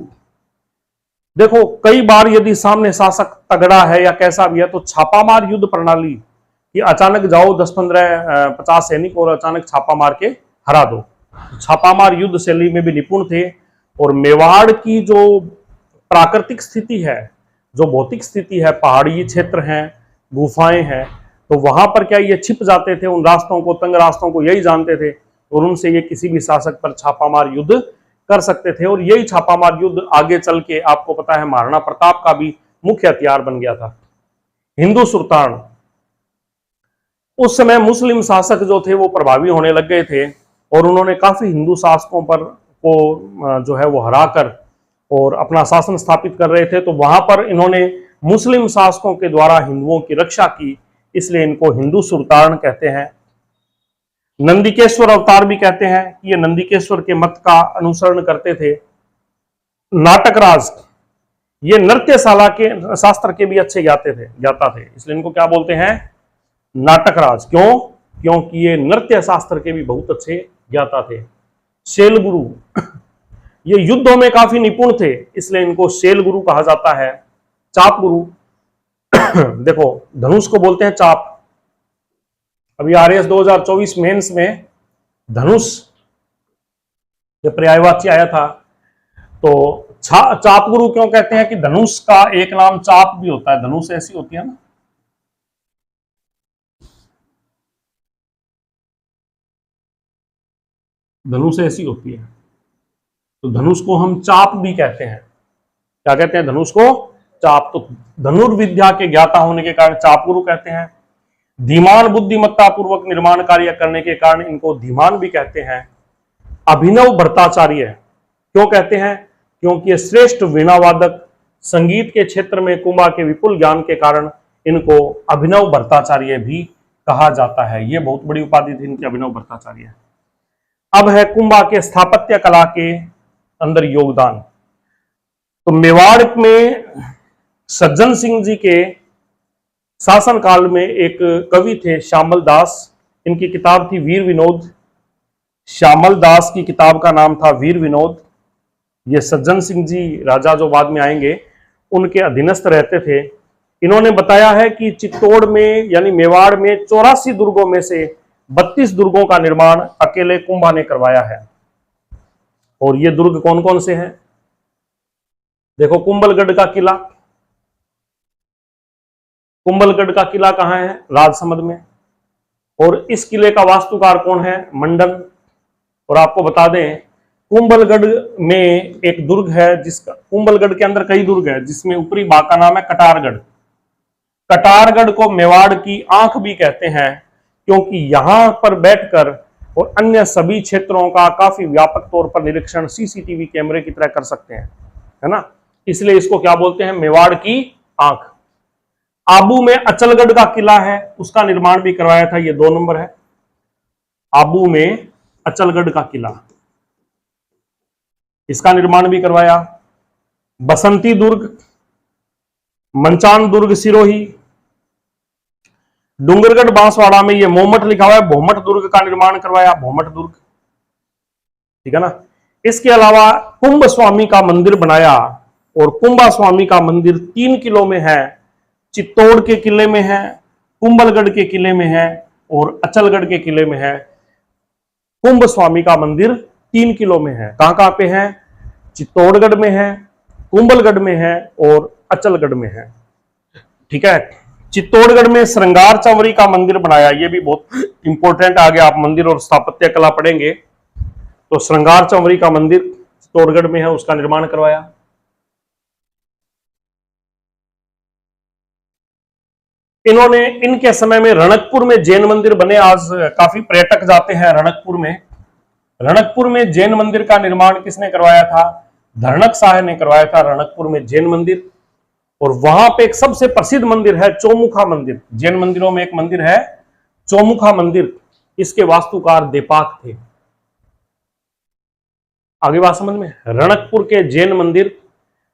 देखो कई बार यदि सामने शासक तगड़ा है या कैसा भी है तो छापामार युद्ध प्रणाली कि अचानक जाओ 10-15-50 सैनिक और अचानक छापा मार के हरा दो, छापामार युद्ध शैली में भी निपुण थे। और मेवाड़ की जो प्राकृतिक स्थिति है, जो भौतिक स्थिति है, पहाड़ी क्षेत्र हैं, गुफाएं हैं, तो वहां पर क्या ये छिप जाते थे, उन रास्तों को, तंग रास्तों को यही जानते थे और उनसे ये किसी भी शासक पर छापामार युद्ध कर सकते थे। और यही छापामार युद्ध आगे चल के आपको पता है महाराणा प्रताप का भी मुख्य हथियार बन गया था। हिंदू सुल्तान, उस समय मुस्लिम शासक जो थे वो प्रभावी होने लग गए थे और उन्होंने काफी हिंदू शासकों पर को जो है वो हराकर और अपना शासन स्थापित कर रहे थे। तो वहां पर इन्होंने मुस्लिम शासकों के द्वारा हिंदुओं की रक्षा की, इसलिए इनको हिंदू सुल्तान कहते हैं। नंदिकेश्वर अवतार भी कहते हैं कि ये नंदिकेश्वर के मत का अनुसरण करते थे। नाटकराज, ये नृत्यशाला के शास्त्र के भी अच्छे ज्ञाता थे, इसलिए इनको क्या बोलते हैं, नाटकराज। क्यों? क्योंकि ये नृत्य शास्त्र के भी बहुत अच्छे ज्ञाता थे। शैलगुरु, ये युद्धों में काफी निपुण थे, इसलिए इनको शैलगुरु कहा जाता है। चाप गुरु देखो धनुष को बोलते हैं चाप। अभी आरएस 2024 मेंस में धनुष जब पर्यायवाची आया था तो चाप गुरु क्यों कहते हैं कि धनुष का एक नाम चाप भी होता है, धनुष ऐसी होती है ना, धनुष ऐसी होती है, तो धनुष को हम चाप भी कहते हैं। क्या कहते हैं? धनुष को चाप। तो धनुर्विद्या के ज्ञाता होने के कारण चाप गुरु कहते हैं। धीमान, बुद्धिमत्ता पूर्वक निर्माण कार्य करने के कारण इनको धीमान भी कहते हैं। अभिनव भट्टाचार्य क्यों कहते हैं? क्योंकि ये श्रेष्ठ वीणावादक, संगीत के क्षेत्र में कुंभा के विपुल ज्ञान के कारण इनको अभिनव भट्टाचार्य भी कहा जाता है। ये बहुत बड़ी उपाधि थी इनकी, अभिनव भट्टाचार्य। अब है कुंभा के स्थापत्य कला के अंदर योगदान। तो मेवाड़ में सज्जन सिंह जी के शासन काल में एक कवि थे श्यामल दास, इनकी किताब थी वीर विनोद। श्यामल दास की किताब का नाम था वीर विनोद। ये सज्जन सिंह जी राजा जो बाद में आएंगे उनके अधीनस्थ रहते थे। इन्होंने बताया है कि चित्तौड़ में यानी मेवाड़ में 84 दुर्गों में से 32 दुर्गों का निर्माण अकेले कुंभा ने करवाया है। और ये दुर्ग कौन कौन से हैं? देखो कुंभलगढ़ का किला, कुंभलगढ़ का किला कहां है? राजसमंद में। और इस किले का वास्तुकार कौन है? मंडन। और आपको बता दें कुंभलगढ़ में एक दुर्ग है जिसका, कुंभलगढ़ के अंदर कई दुर्ग है जिसमें ऊपरी भाग का नाम है कटारगढ़। कटारगढ़ को मेवाड़ की आंख भी कहते हैं क्योंकि यहां पर बैठकर और अन्य सभी क्षेत्रों का काफी व्यापक तौर पर निरीक्षण सीसीटीवी कैमरे की तरह कर सकते हैं, है ना, इसलिए इसको क्या बोलते हैं? मेवाड़ की आंख। आबू में अचलगढ़ का किला है, उसका निर्माण भी करवाया था, ये 2 नंबर है। आबू में अचलगढ़ का किला, इसका निर्माण भी करवाया। बसंती दुर्ग, मंचान दुर्ग सिरोही, डूंगरगढ़ बांसवाड़ा में ये मोमट लिखा हुआ है, भोमट दुर्ग का निर्माण करवाया, भोमट दुर्ग, ठीक है ना। इसके अलावा कुंभ स्वामी का मंदिर बनाया और कुंभा स्वामी का मंदिर 3 किलो में है, चित्तौड़ के किले में है, कुंभलगढ़ के किले में है और अचलगढ़ के किले में है। कुंभ स्वामी का मंदिर 3 किलो में है। कहां कहां पे है? चित्तौड़गढ़ में है, कुंभलगढ़ में है और अचलगढ़ में है, ठीक है। चित्तौड़गढ़ में श्रृंगार चंवरी का मंदिर बनाया, ये भी बहुत इंपॉर्टेंट आ गया, आप मंदिर और स्थापत्य कला पढ़ेंगे तो श्रृंगार चंवरी का मंदिर चित्तौड़गढ़ में है, उसका निर्माण करवाया। इन्होंने, इनके समय में रणकपुर में जैन मंदिर बने, आज काफी पर्यटक जाते हैं रणकपुर में। रणकपुर में जैन मंदिर का निर्माण किसने करवाया था? धरणक शाह ने करवाया था रणकपुर में जैन मंदिर। और वहां पे एक सबसे प्रसिद्ध मंदिर है चौमुखा मंदिर, जैन मंदिरों में एक मंदिर है चौमुखा मंदिर, इसके वास्तुकार देपाक थे। आगे बात समझ में? रणकपुर के जैन मंदिर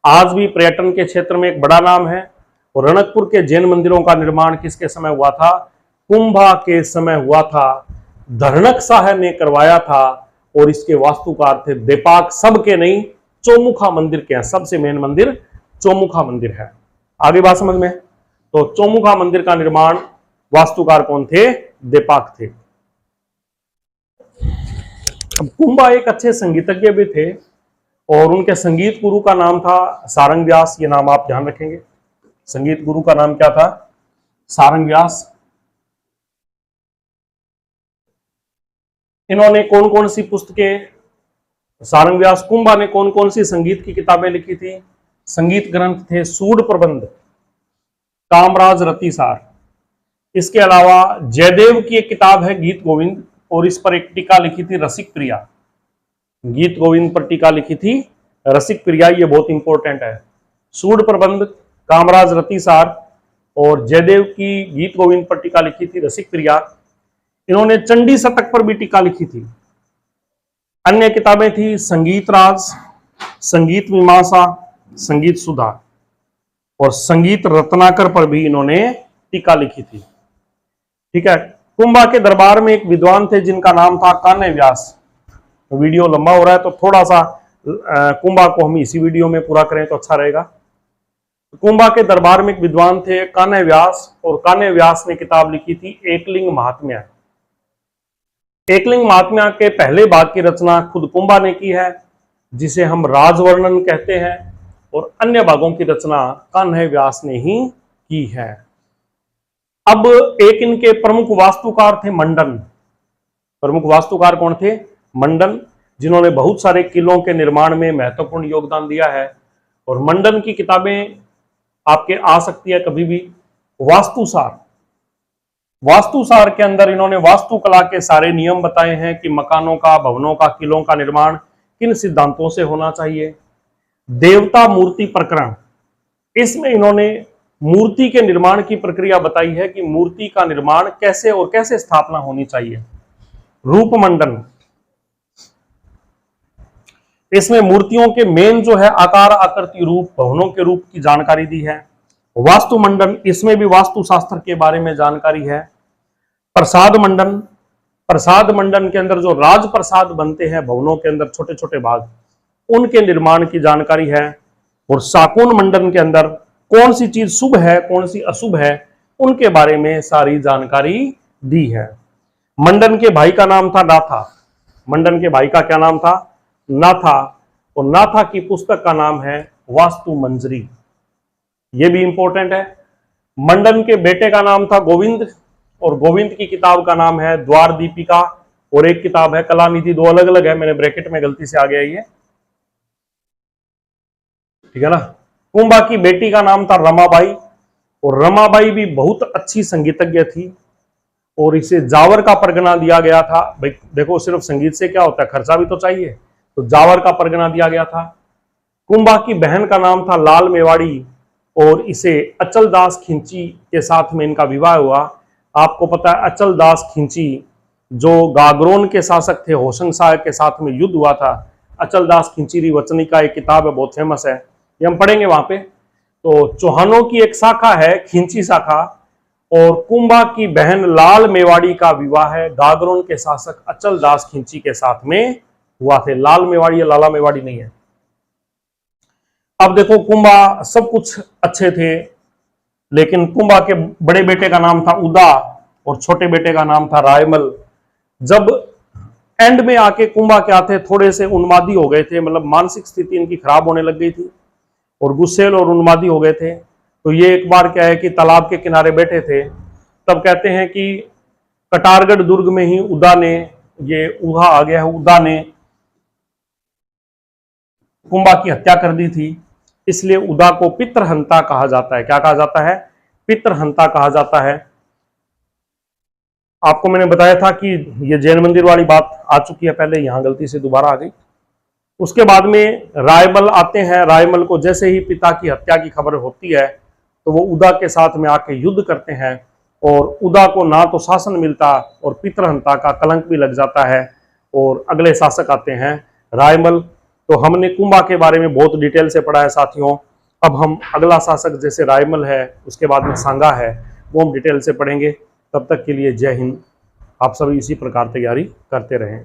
आज भी पर्यटन के क्षेत्र में एक बड़ा नाम है। और रणकपुर के जैन मंदिरों का निर्माण किसके समय हुआ था? कुंभा के समय हुआ था, धरणक शाह ने करवाया था और इसके वास्तुकार थे देपाक। सबके नहीं, चौमुखा मंदिर के हैं, सबसे मेन मंदिर चौमुखा मंदिर है। आगे बात समझ में? तो चौमुखा मंदिर का निर्माण वास्तुकार कौन थे? देपाक थे। अब कुंभा एक अच्छे संगीतज्ञ भी थे और उनके संगीत गुरु का नाम था सारंग व्यास। ये नाम आप ध्यान रखेंगे। संगीत गुरु का नाम क्या था? सारंग व्यास। इन्होंने कौन कौन सी पुस्तकें, सारंग व्यास कुंभा ने कौन कौन सी संगीत की किताबें लिखी थी? संगीत ग्रंथ थे सूड प्रबंध, कामराज रतिसार। इसके अलावा जयदेव की एक किताब है गीत गोविंद, और इस पर एक टीका लिखी थी रसिक प्रिया। गीत गोविंद पर टीका लिखी थी रसिक प्रिया, ये बहुत इंपॉर्टेंट है। सूड प्रबंध, कामराज रतिसार और जयदेव की गीत गोविंद पर टीका लिखी थी रसिक प्रिया। इन्होंने चंडी शतक पर भी टीका लिखी थी। अन्य किताबें थी संगीत राज, संगीत मीमांसा, संगीत सुधा और संगीत रत्नाकर पर भी इन्होंने टीका लिखी थी। ठीक है। कुंभा के दरबार में एक विद्वान थे जिनका नाम था कान्ह व्यास। तो वीडियो लंबा हो रहा है तो थोड़ा सा कुंभा को हम इसी वीडियो में पूरा करें तो अच्छा रहेगा। कुंभा के दरबार में एक विद्वान थे कान्ह व्यास, और कान्ह व्यास ने किताब लिखी थी एकलिंग महात्म्य। एकलिंग महात्म्य के पहले भाग की रचना खुद कुंभा ने की है, जिसे हम राजवर्णन कहते हैं, और अन्य भागों की रचना कान्ह व्यास ने ही की है। अब एक इनके प्रमुख वास्तुकार थे मंडन। प्रमुख वास्तुकार कौन थे? मंडन, जिन्होंने बहुत सारे किलों के निर्माण में महत्वपूर्ण योगदान दिया है। और मंडन की किताबें आपके आ सकती है कभी भी। वास्तुसार, वास्तुसार के अंदर इन्होंने वास्तुकला के सारे नियम बताए हैं कि मकानों का, भवनों का, किलों का निर्माण किन सिद्धांतों से होना चाहिए। देवता मूर्ति प्रकरण, इसमें इन्होंने मूर्ति के निर्माण की प्रक्रिया बताई है कि मूर्ति का निर्माण कैसे और कैसे स्थापना होनी चाहिए। रूपमंडन, इसमें मूर्तियों के मेन जो है आकार, आकृति, रूप, भवनों के रूप की जानकारी दी है। वास्तुमंडन, इसमें भी वास्तुशास्त्र के बारे में जानकारी है। प्रसाद मंडन, प्रसाद मंडन के अंदर जो राज प्रसाद बनते हैं भवनों के अंदर छोटे छोटे भाग, उनके निर्माण की जानकारी है। और शाकुन मंडन के अंदर कौन सी चीज शुभ है, कौन सी अशुभ है, उनके बारे में सारी जानकारी दी है। मंडन के भाई का नाम था नाथा। मंडन के भाई का क्या नाम था? नाथा। और नाथा की पुस्तक का नाम है वास्तु मंजरी। यह भी इंपॉर्टेंट है। मंडन के बेटे का नाम था गोविंद, और गोविंद की किताब का नाम है द्वार दीपिका, और एक किताब है कलानिधि। दो अलग अलग है, मैंने ब्रैकेट में गलती से आ गया ये, ठीक है ना। कुंभा की बेटी का नाम था रमाबाई, और रमाबाई भी बहुत अच्छी संगीतज्ञ थी, और इसे जावर का परगना दिया गया था। भाई देखो, सिर्फ संगीत से क्या होता है, खर्चा भी तो चाहिए, तो जावर का परगना दिया गया था। कुंभा की बहन का नाम था लाल मेवाड़ी, और इसे अचल दास खिंची के साथ में इनका विवाह हुआ। आपको पता है अचल दास खिंची जो गागरोन के शासक थे, होशंग शाह के साथ में युद्ध हुआ था। अचल दास खिंची वचनी का एक किताब है, बहुत फेमस है, ये हम पढ़ेंगे वहां पे। तो चौहानों की एक शाखा है खिंची शाखा, और कुंभा की बहन लाल मेवाड़ी का विवाह है गागरोन के शासक अचल दास खिंची के साथ में हुआ थे। लाल मेवाड़ी या लाला मेवाड़ी नहीं है। अब देखो, कुंभा सब कुछ अच्छे थे, लेकिन कुंभा के बड़े बेटे का नाम था उदा और छोटे बेटे का नाम था रायमल। जब एंड में आके कुंभा क्या थे, थोड़े से उन्मादी हो गए थे, मतलब मानसिक स्थिति इनकी खराब होने लग गई थी और गुस्सेल और उन्मादी हो गए थे। तो ये एक बार क्या है कि तालाब के किनारे बैठे थे, तब कहते हैं कि कटारगढ़ दुर्ग में ही उदा ने, ये ऊहा आ गया है, उदा ने कुंभा की हत्या कर दी थी। इसलिए उदा को पितृहंता कहा जाता है। क्या कहा जाता है? पितृहंता कहा जाता है। आपको मैंने बताया था कि ये जैन मंदिर वाली बात आ चुकी है पहले, यहां गलती से दोबारा आ गई। उसके बाद में रायमल आते हैं। रायमल को जैसे ही पिता की हत्या की खबर होती है तो वो उदा के साथ में आके युद्ध करते हैं, और उदा को ना तो शासन मिलता और पितृहंता का कलंक भी लग जाता है, और अगले शासक आते हैं रायमल। तो हमने कुंभा के बारे में बहुत डिटेल से पढ़ा है साथियों। अब हम अगला शासक जैसे रायमल है, उसके बाद में सांगा है, वो हम डिटेल से पढ़ेंगे। तब तक के लिए जय हिंद। आप सभी इसी प्रकार तैयारी करते रहें।